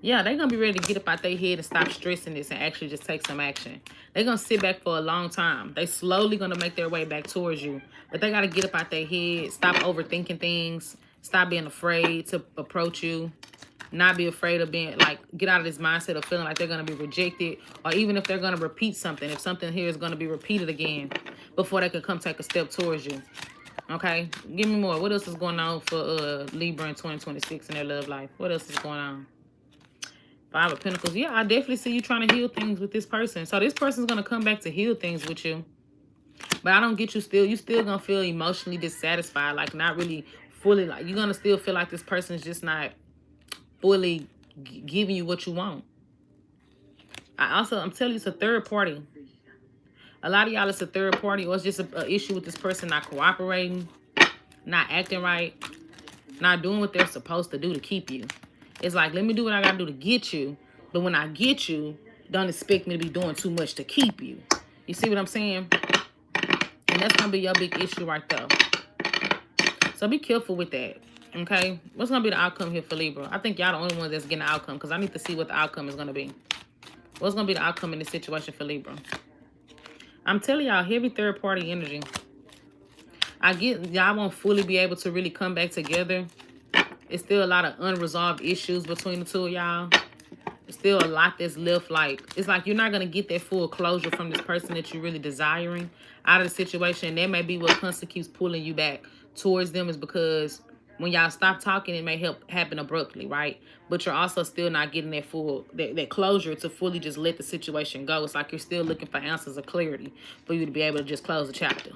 Yeah, they're going to be ready to get up out their head and stop stressing this and actually just take some action. They're going to sit back for a long time. They slowly going to make their way back towards you. But they got to get up out their head, stop overthinking things, stop being afraid to approach you, not be afraid of being, like, get out of this mindset of feeling like they're going to be rejected, or even if they're going to repeat something, if something here is going to be repeated again before they can come take a step towards you. Okay? Give me more. What else is going on for Libra in 2026 in their love life? What else is going on? 5 of Pentacles. Yeah, I definitely see you trying to heal things with this person. So this person's going to come back to heal things with you. But I don't get you still. You still going to feel emotionally dissatisfied. Like not really fully. Like you're going to still feel like this person's just not fully giving you what you want. I'm telling you, it's a third party. A lot of y'all, it's a third party. Or it's just an issue with this person not cooperating. Not acting right. Not doing what they're supposed to do to keep you. It's like, let me do what I got to do to get you. But when I get you, don't expect me to be doing too much to keep you. You see what I'm saying? And that's going to be your big issue right there. So be careful with that. Okay? What's going to be the outcome here for Libra? I think y'all the only ones that's getting the outcome because I need to see what the outcome is going to be. What's going to be the outcome in this situation for Libra? I'm telling y'all, heavy third party energy. I get y'all won't fully be able to really come back together. It's still a lot of unresolved issues between the two of y'all. There's still a lot that's left. Like, it's like you're not going to get that full closure from this person that you're really desiring out of the situation. That may be what constitutes pulling you back towards them, is because when y'all stop talking, it may happen abruptly, right? But you're also still not getting that full, that closure to fully just let the situation go. It's like you're still looking for answers of clarity for you to be able to just close the chapter.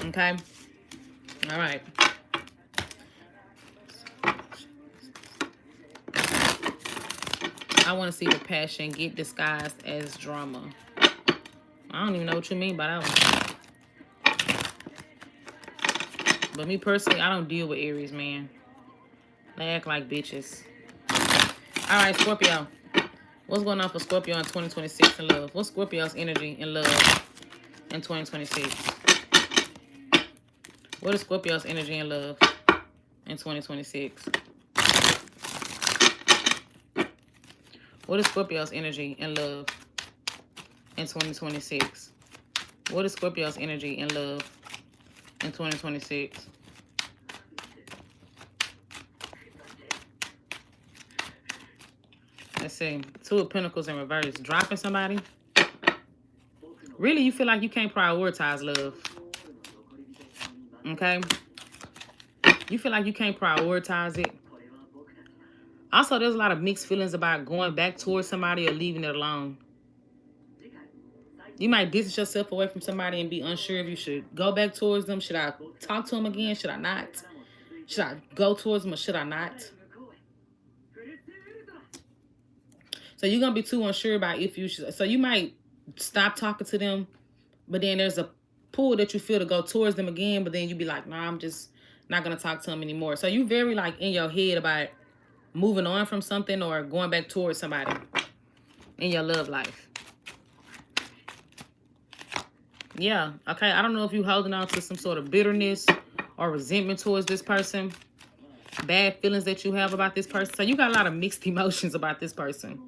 Okay? All right. I want to see the passion get disguised as drama. I don't even know what you mean by that one. But me personally, I don't deal with Aries, man. They act like bitches. All right, Scorpio. What's going on for Scorpio in 2026 in love? What's Scorpio's energy in love in 2026? What is Scorpio's energy in love in 2026? What is Scorpio's energy in love in 2026? What is Scorpio's energy in love in 2026? Let's see. 2 of Pentacles in reverse. Dropping somebody? Really, you feel like you can't prioritize love. Okay? You feel like you can't prioritize it. Also, there's a lot of mixed feelings about going back towards somebody or leaving it alone. You might distance yourself away from somebody and be unsure if you should go back towards them. Should I talk to them again? Should I not? Should I go towards them or should I not? So you're going to be too unsure about if you should. So you might stop talking to them, but then there's a pull that you feel to go towards them again, but then you be like, nah, I'm just not going to talk to them anymore. So you very like in your head about moving on from something or going back towards somebody in your love life. Yeah, okay. I don't know if you're holding on to some sort of bitterness or resentment towards this person. Bad feelings that you have about this person. So you got a lot of mixed emotions about this person.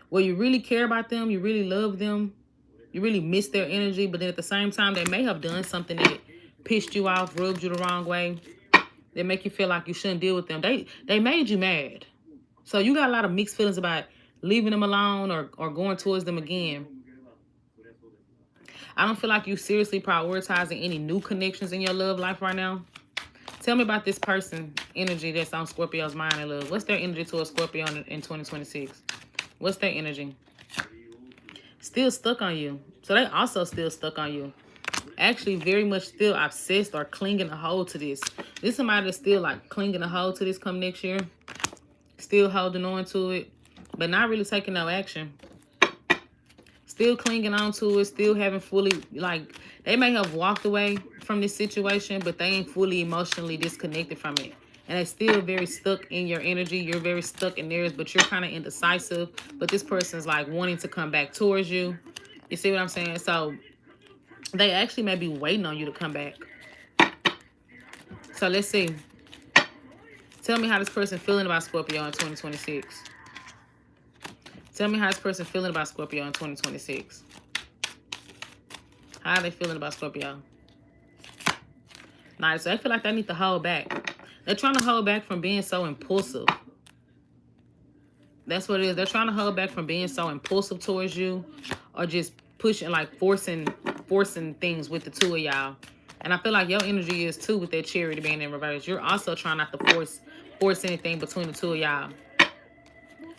Well, you really care about them. You really love them. You really miss their energy. But then at the same time, they may have done something that pissed you off, rubbed you the wrong way. They make you feel like you shouldn't deal with them. They made you mad. So you got a lot of mixed feelings about leaving them alone or going towards them again. I don't feel like you seriously prioritizing any new connections in your love life right now. Tell me about this person energy that's on Scorpio's mind and love. What's their energy towards Scorpio in 2026? What's their energy? Still stuck on you. So they also still stuck on you. Actually very much still obsessed or clinging a hold to this. This is somebody that's still like clinging a hold to this come next year. Still holding on to it, but not really taking no action. Still clinging on to it, still haven't fully, like, they may have walked away from this situation, but they ain't fully emotionally disconnected from it. And they're still very stuck in your energy. You're very stuck in theirs, but you're kind of indecisive. But this person's like wanting to come back towards you. You see what I'm saying? So they actually may be waiting on you to come back. So let's see. Tell me how this person feeling about Scorpio in 2026. Tell me how this person feeling about Scorpio in 2026. How are they feeling about Scorpio? Nice. So I feel like they need to hold back. They're trying to hold back from being so impulsive. That's what it is. They're trying to hold back from being so impulsive towards you or just pushing, like forcing things with the two of y'all. And I feel like your energy is too with that Chariot being in reverse. You're also trying not to force anything between the two of y'all.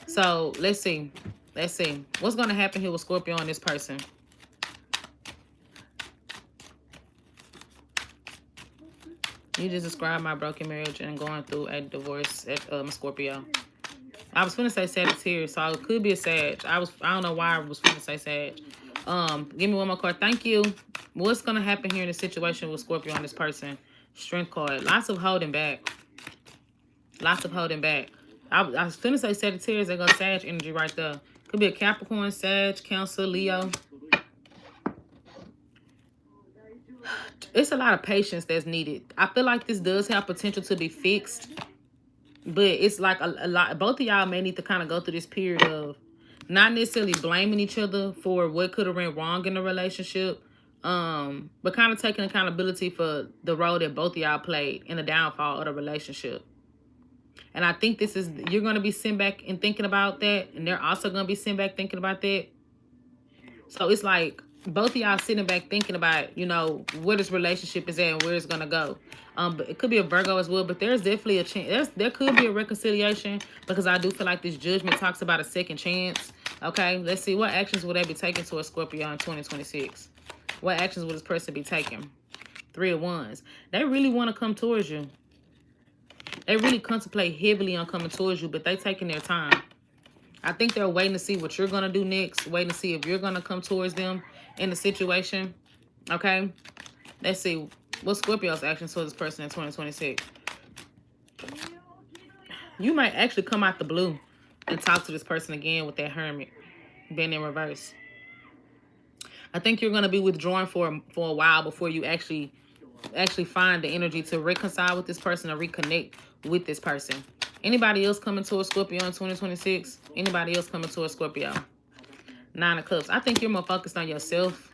So let's see. Let's see. What's going to happen here with Scorpio and this person? You just described my broken marriage and going through a divorce at Scorpio. I was finna say Sagittarius, so it could be a Sag. I don't know why I was finna say Sag. Give me one more card. Thank you. What's gonna happen here in the situation with Scorpio and this person? Strength card. Lots of holding back. Lots of holding back. I was finna say Sagittarius. They go Sag energy right there. Could be a Capricorn, Sag, Cancer, Leo. It's a lot of patience that's needed. I feel like this does have potential to be fixed. But it's like a lot. Both of y'all may need to kind of go through this period of not necessarily blaming each other for what could have went wrong in the relationship. But kind of taking accountability for the role that both of y'all played in the downfall of the relationship. And I think you're going to be sitting back and thinking about that. And they're also going to be sitting back thinking about that. So it's like both of y'all sitting back thinking about, you know, where this relationship is at and where it's going to go. But it could be a Virgo as well. But there's definitely a chance. There could be a reconciliation because I do feel like this judgment talks about a second chance. Okay, let's see. What actions will they be taking towards Scorpio in 2026? What actions will this person be taking? 3 of Wands. They really want to come towards you. They really contemplate heavily on coming towards you, but they taking their time. I think they're waiting to see what you're going to do next. Waiting to see if you're going to come towards them in the situation. Okay? Let's see. What's Scorpio's actions towards this person in 2026? You might actually come out the blue and talk to this person again with that Hermit being in reverse. I think you're going to be withdrawing for a while before you actually find the energy to reconcile with this person or reconnect with this person. Anybody else coming towards Scorpio in 2026? Anybody else coming towards Scorpio? 9 of Cups. I think you're more focused on yourself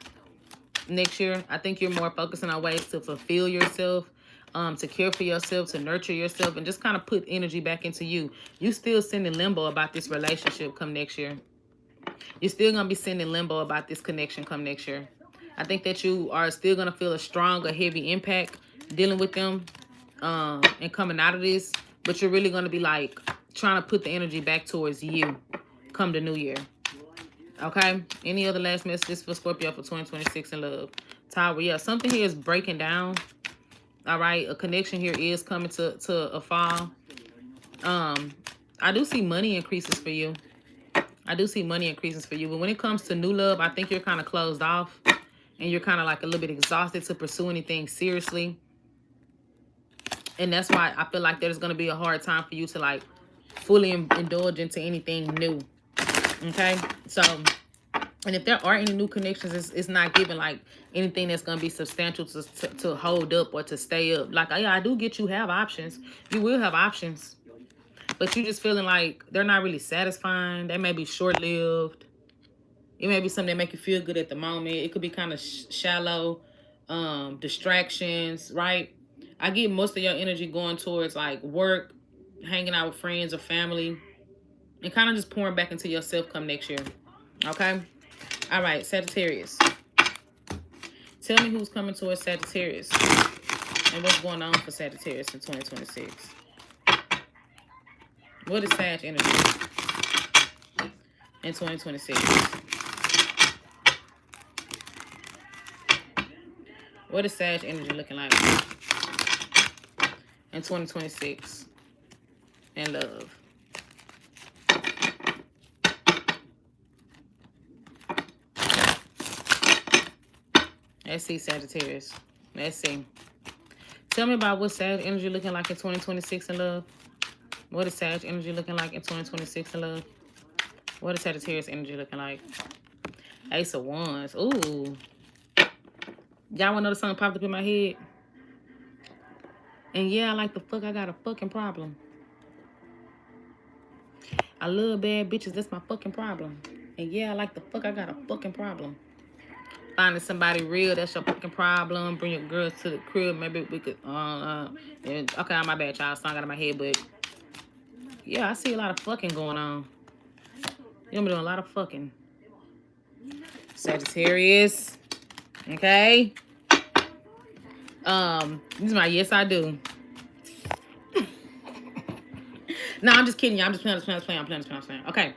next year. I think you're more focusing on ways to fulfill yourself, to care for yourself, to nurture yourself, and just kind of put energy back into you. You still sitting in limbo about this relationship come next year. You're still going to be sitting in limbo about this connection come next year. I think that you are still going to feel a strong or heavy impact dealing with them and coming out of this. But you're really going to be like trying to put the energy back towards you come the new year. Okay? Any other last messages for Scorpio for 2026 in love? Tower, yeah. Something here is breaking down. All right? A connection here is coming to a fall. I do see money increases for you. I do see money increases for you. But when it comes to new love, I think you're kind of closed off. And you're kind of like a little bit exhausted to pursue anything seriously. And that's why I feel like there's going to be a hard time for you to like fully indulge into anything new. Okay? So, and if there are any new connections, it's not giving like anything that's going to be substantial to hold up or to stay up. Like, yeah, I do get you have options. You will have options. But you just feeling like they're not really satisfying. They may be short-lived. It may be something that make you feel good at the moment. It could be kind of shallow, distractions, right? I get most of your energy going towards like work, hanging out with friends or family, and kind of just pouring back into yourself come next year. Okay? All right, Sagittarius. Tell me who's coming towards Sagittarius and what's going on for Sagittarius in 2026. What is Sag energy in 2026? What is Sag energy looking like in 2026 in love? Let's see, Sagittarius. Let's see. Tell me about what Sag energy looking like in 2026 in love. What is Sag energy looking like in 2026 in love? What is Sagittarius energy looking like? Ace of Wands. Ooh. Y'all want to know something popped up in my head? And yeah, I like the fuck. I got a fucking problem. I love bad bitches. That's my fucking problem. And yeah, I like the fuck. I got a fucking problem. Finding somebody real, that's your fucking problem. Bring your girls to the crib. Maybe we could, okay, my bad, y'all. Song out of my head, but yeah, I see a lot of fucking going on. You're doing a lot of fucking. Sagittarius. Okay. This is my yes, I do. No, I'm just kidding. I'm just playing. Okay.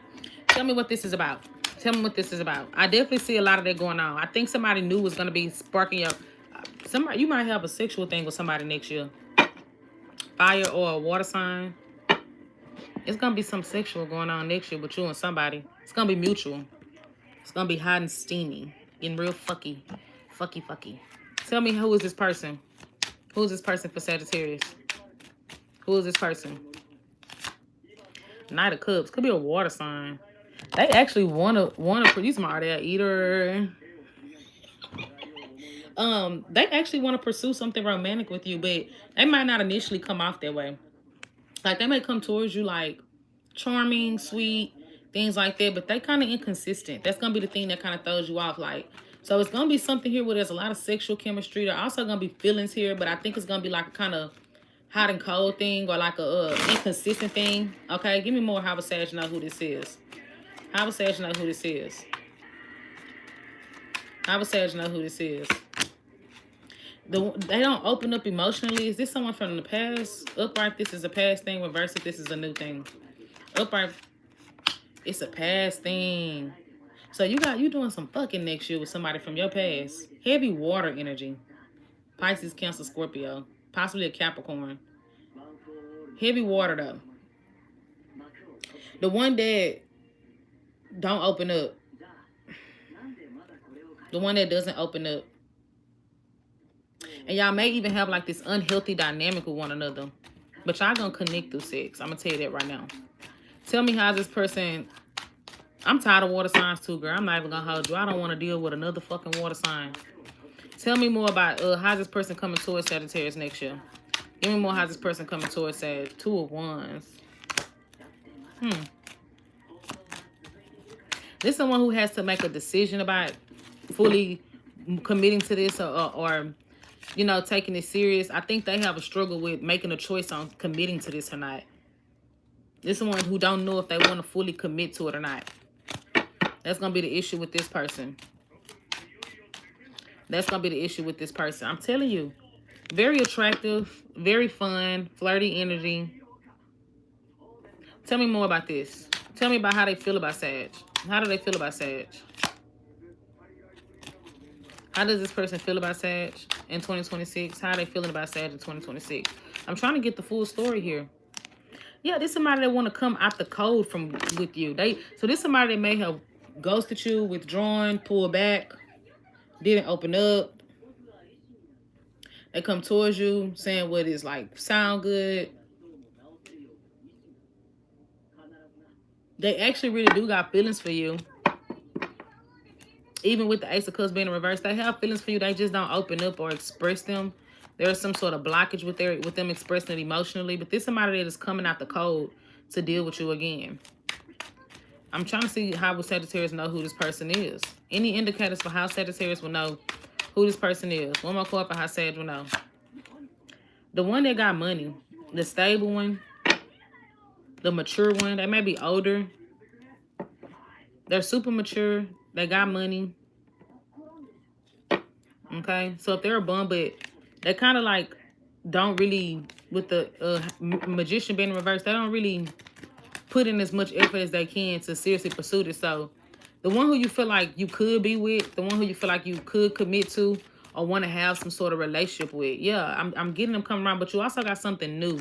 Tell me what this is about. Tell me what this is about. I definitely see a lot of that going on. I think somebody new is going to be sparking your... Somebody, you might have a sexual thing with somebody next year. Fire or a water sign. It's going to be some sexual going on next year with you and somebody. It's going to be mutual. It's going to be hot and steamy. Getting real fucky. Fucky. Tell me, who is this person? Who is this person for Sagittarius? Who is this person? Knight of Cups. Could be a water sign. They actually want to you smart at eater. They actually want to pursue something romantic with you, but they might not initially come off that way. Like, they may come towards you like charming, sweet, things like that, but they kind of inconsistent. That's gonna be the thing that kind of throws you off. Like, so it's gonna be something here where there's a lot of sexual chemistry. There also gonna be feelings here, but I think it's gonna be like a kind of hot and cold thing, or like a inconsistent thing. Okay, give me more. How would Sag know who this is? How would Sag know who this is? How would Sag know who this is? They don't open up emotionally. Is this someone from the past? Upright, this is a past thing. Reverse it, this is a new thing. Upright, it's a past thing. So you doing some fucking next year with somebody from your past. Heavy water energy. Pisces, Cancer, Scorpio. Possibly a Capricorn. Heavy water though. The one that don't open up. The one that doesn't open up. And y'all may even have like this unhealthy dynamic with one another. But y'all gonna connect through sex. I'm gonna tell you that right now. Tell me how this person... I'm tired of water signs too, girl. I'm not even gonna hold you. I don't want to deal with another fucking water sign. Tell me more about how's this person coming towards Sagittarius next year. Give me more. How's this person coming towards Sag? 2 of Wands. This is someone who has to make a decision about fully committing to this or you know, taking it serious. I think they have a struggle with making a choice on committing to this or not. This is someone who don't know if they want to fully commit to it or not. That's going to be the issue with this person. That's going to be the issue with this person. I'm telling you. Very attractive. Very fun. Flirty energy. Tell me more about this. Tell me about how they feel about Sag. How do they feel about Sag? How does this person feel about Sag in 2026? How are they feeling about Sag in 2026? I'm trying to get the full story here. Yeah, this is somebody that want to come out the cold from with you. So this is somebody that may have ghosted you, withdrawn, pulled back, didn't open up. They come towards you saying what is like sound good. They actually really do got feelings for you. Even with the Ace of Cups being in reverse, they have feelings for you. They just don't open up or express them. There's some sort of blockage with them expressing it emotionally. But this is somebody that is coming out the cold to deal with you again. I'm trying to see how will Sagittarius know who this person is. Any indicators for how Sagittarius will know who this person is? One more card for how Sag will know. The one that got money. The stable one. The mature one. They may be older. They're super mature. They got money. Okay. So if they're a bum, but they kind of like don't really, with the magician being in reverse, they don't really put in as much effort as they can to seriously pursue this. So the one who you feel like you could be with, the one who you feel like you could commit to or want to have some sort of relationship with. Yeah, I'm getting them coming around, but you also got something new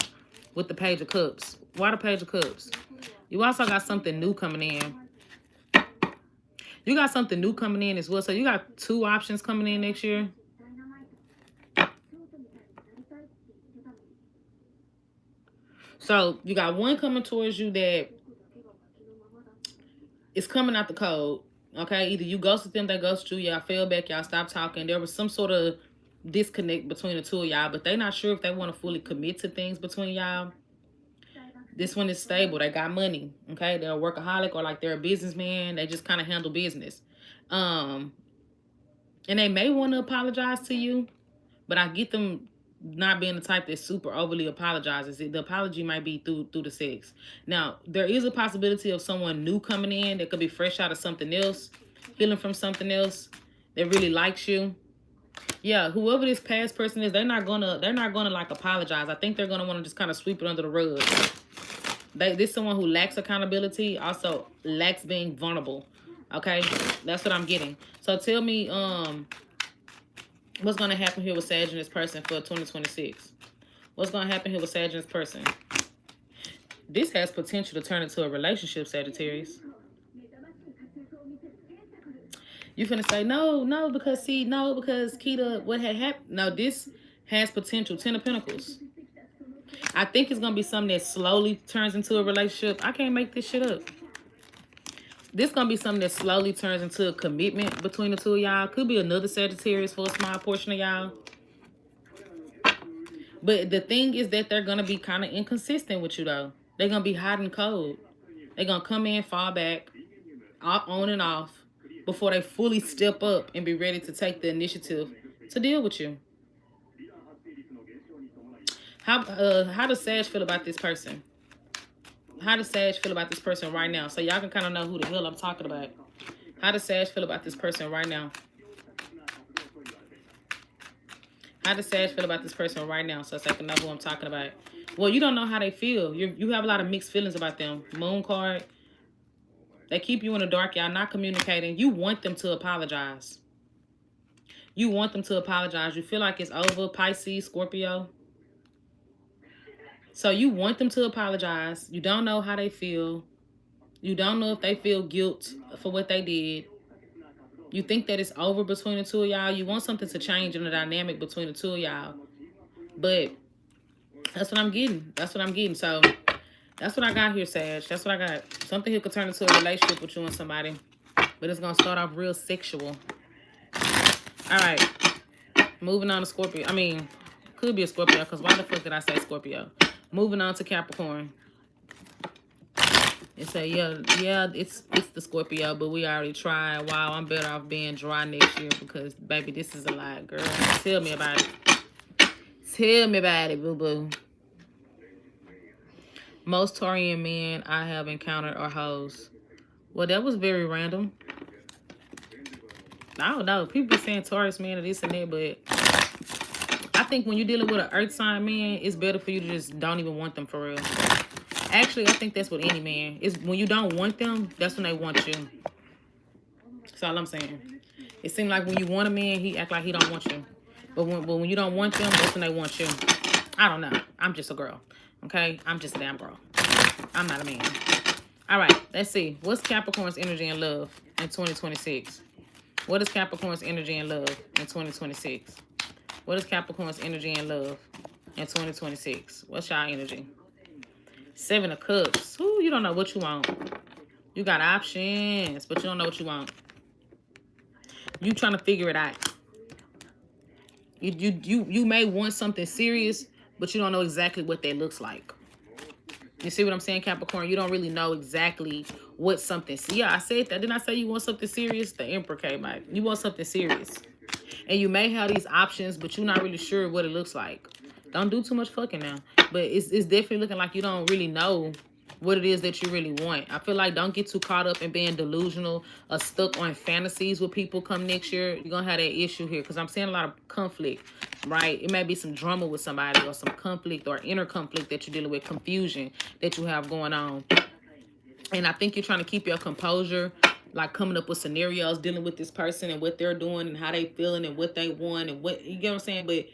with the Page of Cups. Why the Page of Cups? You also got something new coming in. You got something new coming in as well. So you got 2 options coming in next year. So you got one coming towards you that is coming out the cold. Okay, either you ghosted them, they ghosted you, y'all fell back, y'all stopped talking. There was some sort of disconnect between the two of y'all, but they're not sure if they want to fully commit to things between y'all. This one is stable. They got money. Okay, they're a workaholic or like they're a businessman. They just kind of handle business. And they may want to apologize to you, but I get them not being the type that super overly apologizes. The apology might be through the sex. Now, there is a possibility of someone new coming in that could be fresh out of something else, feeling from something else that really likes you. Yeah, whoever this past person is, they're not gonna like apologize. I think they're gonna want to just kind of sweep it under the rug. This is someone who lacks accountability, also lacks being vulnerable. Okay, that's what I'm getting. So tell me, what's gonna happen here with Sag and this person for 2026? What's gonna happen here with Sag and this person? This has potential to turn into a relationship, Sagittarius. You finna say no, because Keita, what had happened? No, this has potential. 10 of Pentacles. I think it's gonna be something that slowly turns into a relationship. I can't make this shit up. This gonna be something that slowly turns into a commitment between the two of y'all. Could be another Sagittarius for a small portion of y'all. But the thing is that they're gonna be kind of inconsistent with you though. They're gonna be hot and cold. They're gonna come in, fall back, on and off, before they fully step up and be ready to take the initiative to deal with you. How does Sag feel about this person? How does Sag feel about this person right now? So y'all can kind of know who the hell I'm talking about. How does Sag feel about this person right now? How does Sag feel about this person right now? So I can know who I'm talking about. Well, you don't know how they feel. You have a lot of mixed feelings about them. Moon card. They keep you in the dark. Y'all not communicating. You want them to apologize. You want them to apologize. You feel like it's over. Pisces, Scorpio. So you want them to apologize. You don't know how they feel. You don't know if they feel guilt for what they did. You think that it's over between the two of y'all. You want something to change in the dynamic between the two of y'all. But that's what I'm getting. That's what I'm getting. So that's what I got here, Sag. That's what I got. Something here could turn into a relationship with you and somebody. But it's going to start off real sexual. All right. Moving on to Scorpio. I mean, could be a Scorpio, because why the fuck did I say Scorpio? Moving on to Capricorn. It say, yeah, it's the Scorpio, but we already tried. Wow, I'm better off being dry next year because, baby, this is a lot, girl. Tell me about it. Tell me about it, boo-boo. Most Taurian men I have encountered are hoes. Well, that was very random. I don't know. People be saying Taurus man or this and that, but I think when you're dealing with an earth sign man, it's better for you to just don't even want them for real. Actually, I think that's with any man. It's when you don't want them, that's when they want you. That's all I'm saying. It seems like when you want a man, he act like he don't want you. But when you don't want them, that's when they want you. I don't know. I'm just a girl. Okay? I'm just a damn girl. I'm not a man. All right. Let's see. What's Capricorn's energy and love in 2026? What is Capricorn's energy and love in 2026? What is Capricorn's energy and love in 2026? What's y'all energy? 7 of Cups. Ooh, you don't know what you want. You got options, but you don't know what you want. You trying to figure it out. You may want something serious, but you don't know exactly what that looks like. You see what I'm saying, Capricorn? You don't really know exactly what something... Yeah, I said that. Didn't I say you want something serious? The Emperor came out. You want something serious. And you may have these options, but you're not really sure what it looks like. Don't do too much fucking now. But it's definitely looking like you don't really know what it is that you really want. I feel like don't get too caught up in being delusional or stuck on fantasies with people come next year. You're going to have that issue here because I'm seeing a lot of conflict, right? It may be some drama with somebody or some conflict or inner conflict that you're dealing with, confusion that you have going on. And I think you're trying to keep your composure, like coming up with scenarios, dealing with this person and what they're doing and how they feeling and what they want and what, you get what I'm saying? But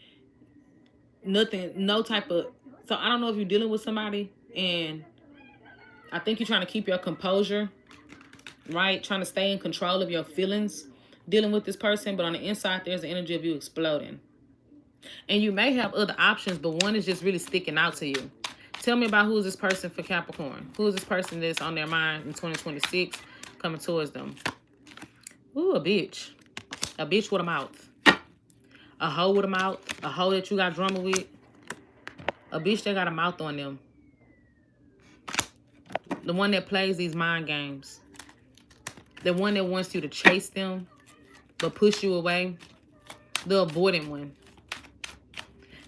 nothing, no type of, so I don't know if you're dealing with somebody and I think you're trying to keep your composure, right? Trying to stay in control of your feelings, dealing with this person. But on the inside, there's the energy of you exploding. And you may have other options, but one is just really sticking out to you. Tell me about who is this person for Capricorn. Who is this person that's on their mind in 2026 coming towards them? Ooh, a bitch. A bitch with a mouth. A hoe with a mouth. A hoe that you got drama with. A bitch that got a mouth on them. The one that plays these mind games. The one that wants you to chase them, but push you away. The avoidant one.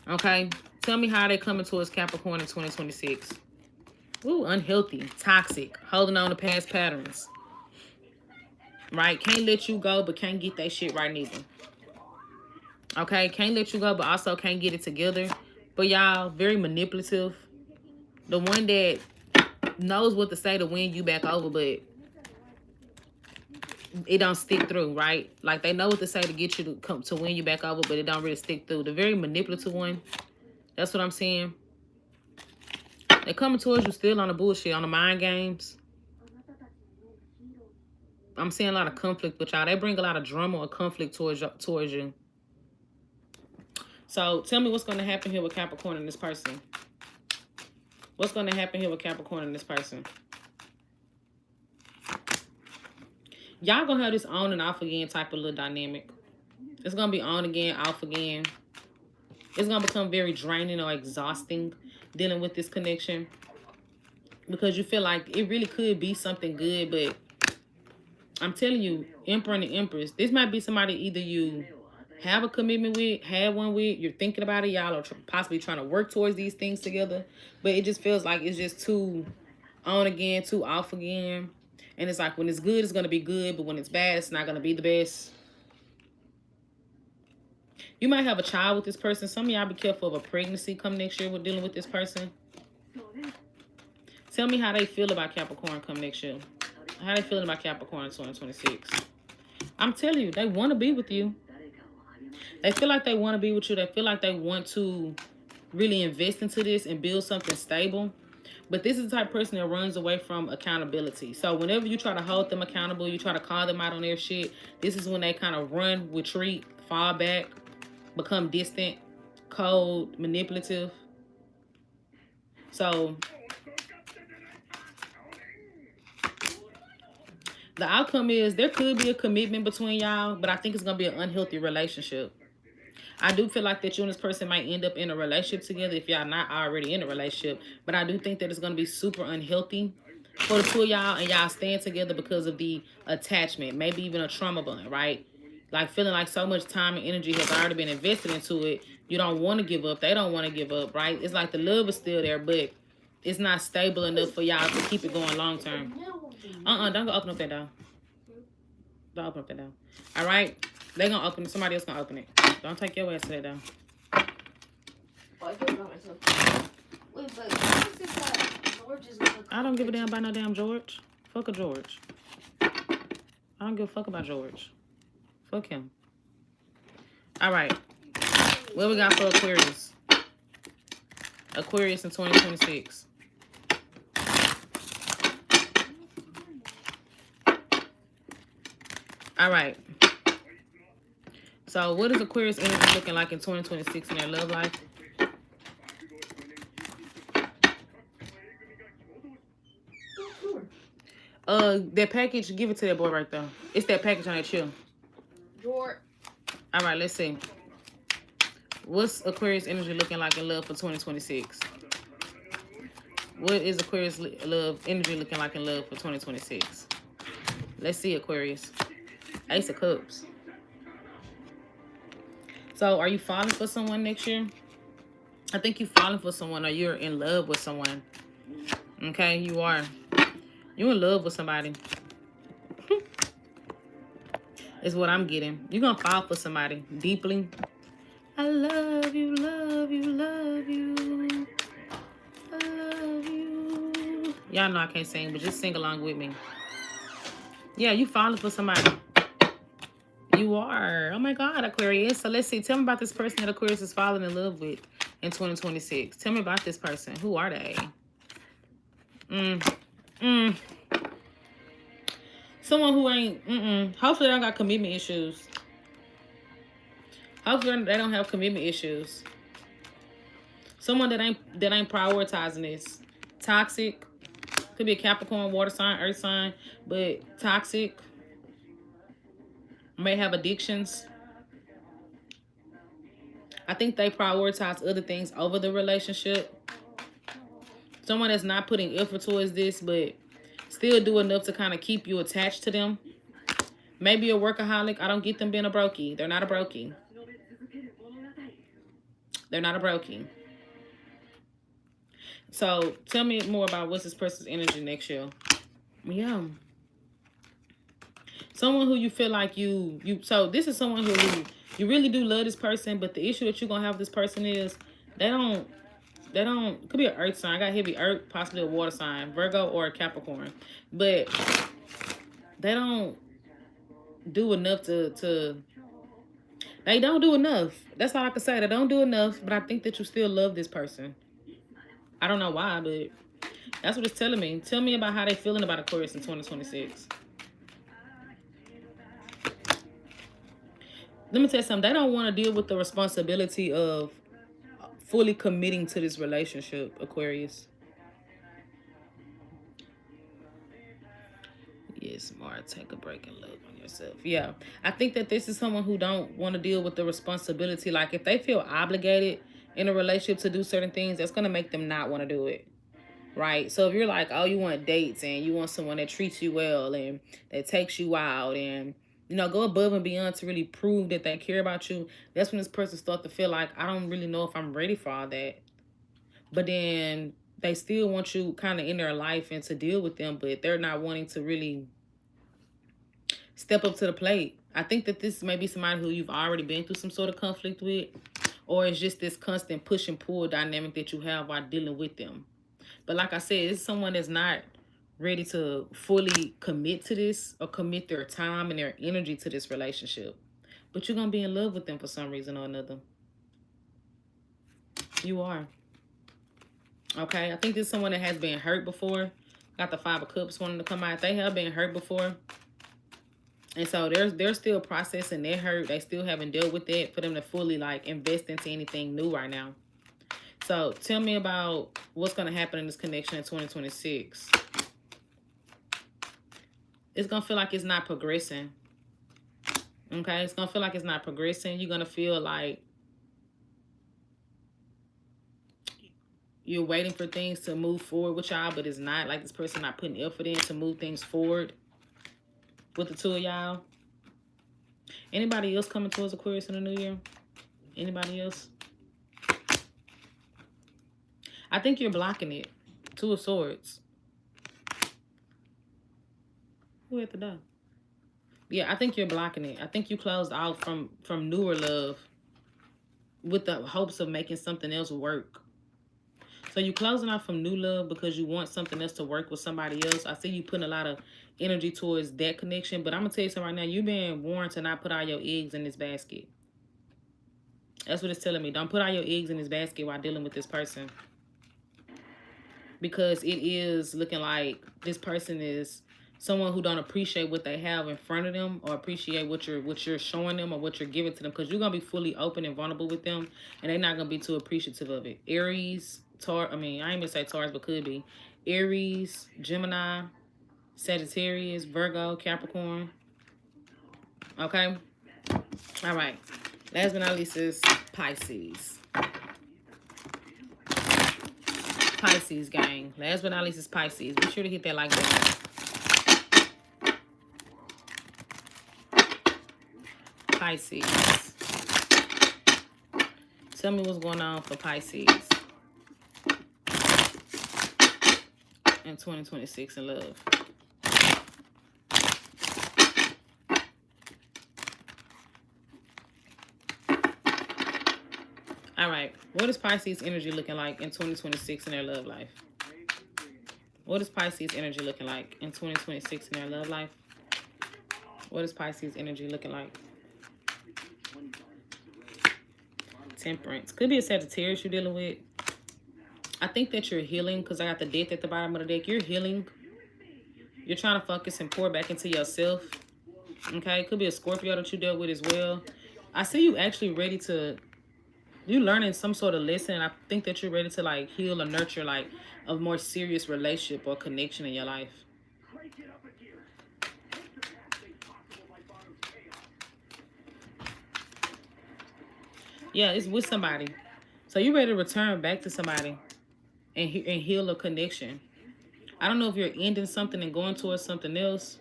Okay? Tell me how they're coming towards Capricorn in 2026. Ooh, unhealthy, toxic, holding on to past patterns. Right? Can't let you go, but can't get that shit right neither. Okay? Can't let you go, but also can't get it together. But y'all, very manipulative. The one that knows what to say to win you back over, but it don't stick through, right? Like they know what to say to get you to come to win you back over, but it don't really stick through. The very manipulative one, that's what I'm saying. They're coming towards you still on the bullshit, on the mind games. I'm seeing a lot of conflict with y'all. They bring a lot of drama or conflict towards you. So tell me what's going to happen here with Capricorn and this person. What's going to happen here with Capricorn and this person? Y'all going to have this on and off again type of little dynamic. It's going to be on again, off again. It's going to become very draining or exhausting dealing with this connection. Because you feel like it really could be something good, but I'm telling you, Emperor and the Empress, this might be somebody either you have a commitment with, have one with, you're thinking about it, y'all are possibly trying to work towards these things together, but it just feels like it's just too on again, too off again. And it's like when it's good, it's going to be good, but when it's bad, it's not going to be the best. You might have a child with this person. Some of y'all be careful of a pregnancy come next year with dealing with this person. Tell me how they feel about Capricorn come next year. How they feeling about Capricorn in 2026? I'm telling you, they want to be with you. They feel like they want to be with you. They feel like they want to really invest into this and build something stable. But this is the type of person that runs away from accountability. So whenever you try to hold them accountable, you try to call them out on their shit, this is when they kind of run, retreat, fall back, become distant, cold, manipulative. So the outcome is there could be a commitment between y'all, but I think it's going to be an unhealthy relationship. I do feel like that you and this person might end up in a relationship together if y'all not already in a relationship. But I do think that it's going to be super unhealthy for the two of y'all, and y'all staying together because of the attachment, maybe even a trauma bond, right? Like feeling like so much time and energy has already been invested into it. You don't want to give up. They don't want to give up, right? It's like the love is still there, but it's not stable enough for y'all to keep it going long term. Don't go open up that door. Don't open up that door. All right? They're going to open it. Somebody else going to open it. Don't take your ass to that door. Oh, I do it by myself. Wait, but what is this that George is going to... I don't give a damn about no damn George. Fuck a George. I don't give a fuck about George. Fuck him. All right. What we got for Aquarius? Aquarius in 2026. All right. So what is Aquarius energy looking like in 2026 in their love life? That package, give it to that boy right there. It's that package on that chill. George. All right, let's see. What's Aquarius energy looking like in love for 2026? What is Aquarius love energy looking like in love for 2026? Let's see, Aquarius. Ace of Cups. So, are you falling for someone next year? I think you're falling for someone, or you're in love with someone. Okay, you are. You're in love with somebody. Is what I'm getting. You're going to fall for somebody deeply. I love you, love you, love you. I love you. Y'all know I can't sing, but just sing along with me. Yeah, you falling for somebody. You are. Oh my God, Aquarius. So let's see. Tell me about this person that Aquarius is falling in love with in 2026. Tell me about this person. Who are they? Someone who ain't, hopefully they don't got commitment issues. Hopefully they don't have commitment issues. Someone that ain't prioritizing this. Toxic. Could be a Capricorn, water sign, earth sign, but toxic. May have addictions. I think they prioritize other things over the relationship. Someone that's not putting effort towards this, but still do enough to kind of keep you attached to them. Maybe a workaholic. I don't get them being a brokey. They're not a brokey. They're not a brokey. So tell me more about what's this person's energy next year. Yeah. Someone who you feel like so this is someone who you really do love this person, but the issue that you're going to have with this person is they don't, could be an earth sign. I got heavy earth, possibly a water sign, Virgo or a Capricorn. But they don't do enough they don't do enough. That's all I can say. They don't do enough, but I think that you still love this person. I don't know why, but that's what it's telling me. Tell me about how they feeling about Aquarius in 2026. Let me tell you something. They don't want to deal with the responsibility of fully committing to this relationship, Aquarius. Yes, Mara, take a break and love on yourself. Yeah, I think that this is someone who don't want to deal with the responsibility. Like, if they feel obligated in a relationship to do certain things, that's going to make them not want to do it. Right? So if you're like, oh, you want dates and you want someone that treats you well and that takes you out and, you know, go above and beyond to really prove that they care about you, that's when this person starts to feel like, I don't really know if I'm ready for all that. But then they still want you kind of in their life and to deal with them, but they're not wanting to really step up to the plate. I think that this may be somebody who you've already been through some sort of conflict with, or it's just this constant push and pull dynamic that you have while dealing with them. But like I said, it's someone that's not ready to fully commit to this or commit their time and their energy to this relationship. But you're going to be in love with them for some reason or another. You are. Okay, I think this is someone that has been hurt before. Got the 5 of Cups wanting to come out. They have been hurt before. And so they're still processing their hurt. They still haven't dealt with it for them to fully like invest into anything new right now. So tell me about what's going to happen in this connection in 2026. It's going to feel like it's not progressing. Okay, it's going to feel like it's not progressing. You're going to feel like you're waiting for things to move forward with y'all, but it's not. Like this person not putting effort in to move things forward with the two of y'all. Anybody else coming towards Aquarius in the new year? Anybody else? I think you're blocking it. 2 of Swords. Who at the door? Yeah, I think you're blocking it. I think you closed out from newer love with the hopes of making something else work. So So you closing off from new love because you want something else to work with somebody else. I see you putting a lot of energy towards that connection. But I'm going to tell you something right now. You're being warned to not put all your eggs in this basket. That's what it's telling me. Don't put all your eggs in this basket while dealing with this person. Because it is looking like this person is someone who don't appreciate what they have in front of them, or appreciate what you're showing them or what you're giving to them, because you're gonna be fully open and vulnerable with them, and they're not gonna be too appreciative of it. Aries, I ain't gonna say Taurus, but could be Aries, Gemini, Sagittarius, Virgo, Capricorn. Okay. All right. Last but not least is Pisces. Pisces, gang. Last but not least is Pisces. Be sure to hit that like button. Pisces. Tell me what's going on for Pisces in 2026 in love. All right. What is Pisces energy looking like in 2026 in their love life? What is Pisces energy looking like in 2026 in their love life? What is Pisces energy looking like? Temperance. Could be a Sagittarius you're dealing with. I think that you're healing, because I got the Death at the bottom of the deck. You're healing. You're trying to focus and pour back into yourself. Okay? Could be a Scorpio that you dealt with as well. I see you actually ready to... You're learning some sort of lesson. I think that you're ready to like heal or nurture like a more serious relationship or connection in your life. Yeah, it's with somebody. So you're ready to return back to somebody and heal a connection. I don't know if you're ending something and going towards something else,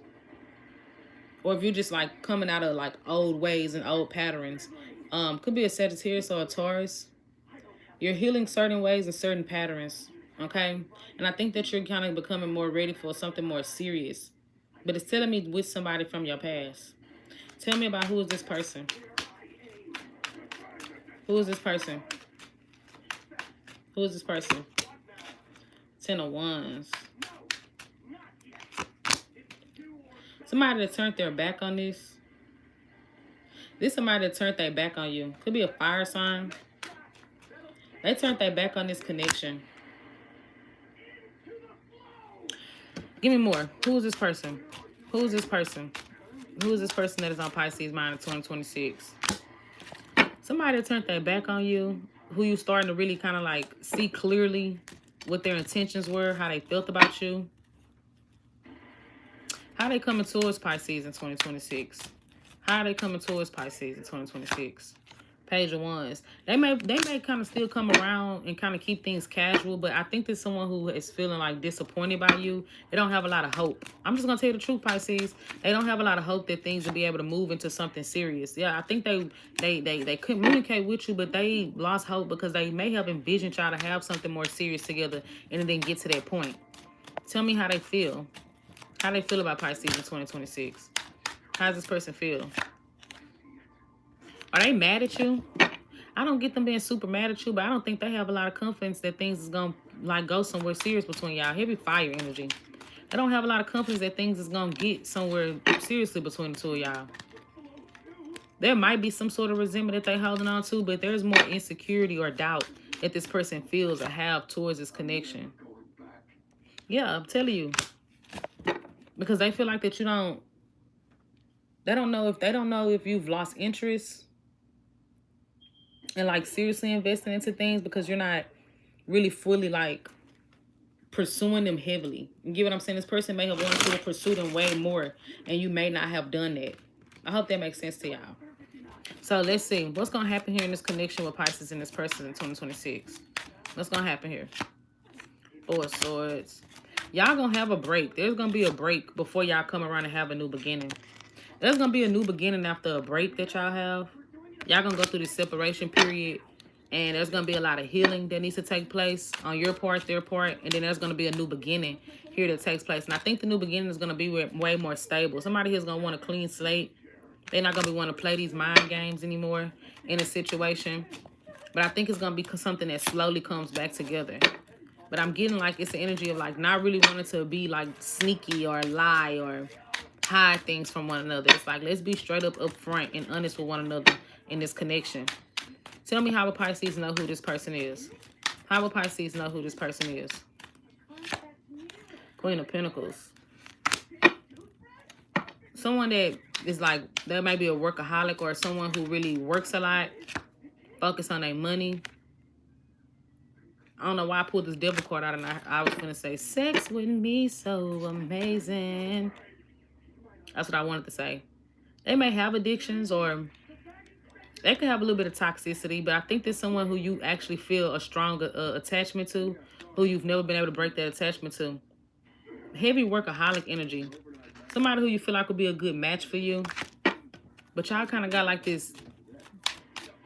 or if you're just like coming out of like old ways and old patterns. Could be a Sagittarius or a Taurus. You're healing certain ways and certain patterns, okay? And I think that you're kind of becoming more ready for something more serious. But it's telling me with somebody from your past. Tell me about who is this person? Who is this person? Who is this person? 10 of Wands. Somebody that turned their back on this. This somebody that turned their back on you. Could be a fire sign. They turned their back on this connection. Give me more. Who is this person? Who is this person? Who is this person that is on Pisces mind in 2026? Somebody that turned their back on you, who you starting to really kind of like see clearly what their intentions were, how they felt about you. How they coming towards Pisces in 2026? How are they coming towards Pisces in 2026? Page of Wands. They may kind of still come around and kind of keep things casual, but I think there's someone who is feeling like disappointed by you. They don't have a lot of hope. I'm just gonna tell you the truth, Pisces. They don't have a lot of hope that things will be able to move into something serious. Yeah, I think they communicate with you, but they lost hope because they may have envisioned y'all to have something more serious together and it didn't get to that point. Tell me how they feel. How they feel about Pisces in 2026. How does this person feel? Are they mad at you? I don't get them being super mad at you, but I don't think they have a lot of confidence that things is going to like go somewhere serious between y'all. Heavy fire energy. They don't have a lot of confidence that things is going to get somewhere seriously between the two of y'all. There might be some sort of resentment that they're holding on to, but there's more insecurity or doubt that this person feels or have towards this connection. Yeah, I'm telling you. Because they feel like that you don't... They don't know if you've lost interest and like seriously investing into things because you're not really fully like pursuing them heavily. You get what I'm saying? This person may have wanted to pursue them way more and you may not have done that. I hope that makes sense to y'all. So let's see. What's going to happen here in this connection with Pisces and this person in 2026? What's going to happen here? Four of Swords. Y'all going to have a break. There's going to be a break before y'all come around and have a new beginning. There's going to be a new beginning after a break that y'all have. Y'all going to go through this separation period. And there's going to be a lot of healing that needs to take place on your part, their part. And then there's going to be a new beginning here that takes place. And I think the new beginning is going to be way more stable. Somebody here is going to want a clean slate. They're not going to want to play these mind games anymore in a situation. But I think it's going to be something that slowly comes back together. But I'm getting like it's the energy of like not really wanting to be like sneaky or lie or hide things from one another. It's like, let's be straight up front and honest with one another in this connection. Tell me how will Pisces know who this person is? How will Pisces know who this person is? Queen of Pentacles. Someone that is like, that might be a workaholic or someone who really works a lot, focus on their money. I don't know why I pulled this devil card out and I was going to say, sex with me so amazing. That's what I wanted to say. They may have addictions or they could have a little bit of toxicity, but I think there's someone who you actually feel a strong attachment to, who you've never been able to break that attachment to. Heavy workaholic energy. Somebody who you feel like would be a good match for you, but y'all kind of got like this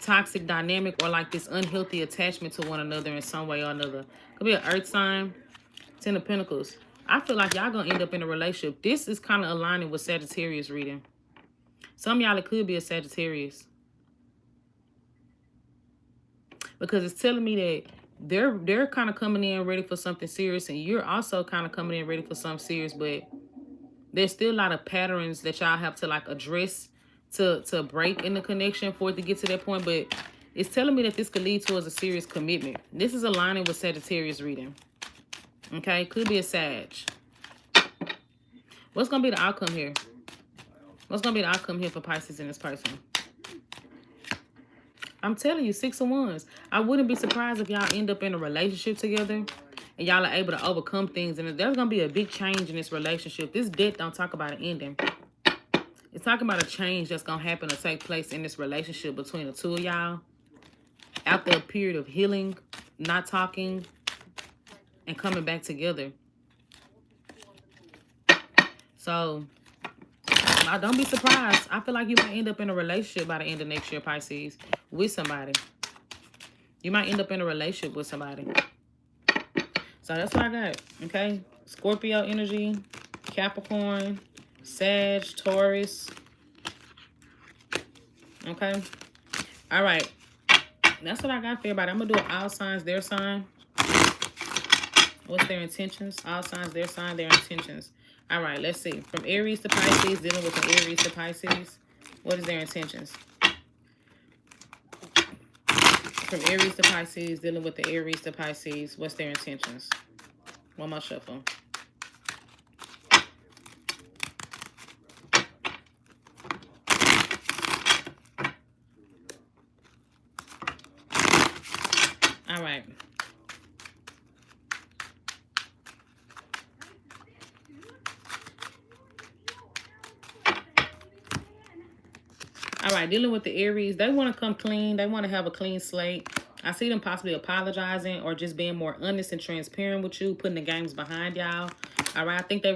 toxic dynamic or like this unhealthy attachment to one another in some way or another. Could be an earth sign. Ten of Pentacles. I feel like y'all gonna end up in a relationship. This is kind of aligning with Sagittarius reading. Some of y'all, it could be a Sagittarius. Because it's telling me that they're kind of coming in ready for something serious, and you're also kind of coming in ready for something serious, but there's still a lot of patterns that y'all have to like address to break in the connection for it to get to that point. But it's telling me that this could lead towards a serious commitment. This is aligning with Sagittarius reading. Okay, could be a Sag. What's gonna be the outcome here? What's gonna be the outcome here for Pisces and this person? I'm telling you, 6 of Wands. I wouldn't be surprised if y'all end up in a relationship together and y'all are able to overcome things. And there's going to be a big change in this relationship. This death don't talk about an ending. It's talking about a change that's going to happen or take place in this relationship between the two of y'all. After a period of healing, not talking, and coming back together. So, don't be surprised. I feel like you might end up in a relationship by the end of next year, Pisces, with somebody. You might end up in a relationship with somebody. So that's what I got, okay? Scorpio energy, Capricorn, Sag, Taurus. Okay? All right. That's what I got for everybody. I'm going to do all signs, their sign. What's their intentions? All signs, their sign, their intentions. All right, let's see. From Aries to Pisces, dealing with the Aries to Pisces. What is their intentions? From Aries to Pisces, dealing with the Aries to Pisces. What's their intentions? One more shuffle. All right. All right, dealing with the Aries, they want to come clean. They want to have a clean slate. I see them possibly apologizing or just being more honest and transparent with you, putting the games behind y'all. All right, I think they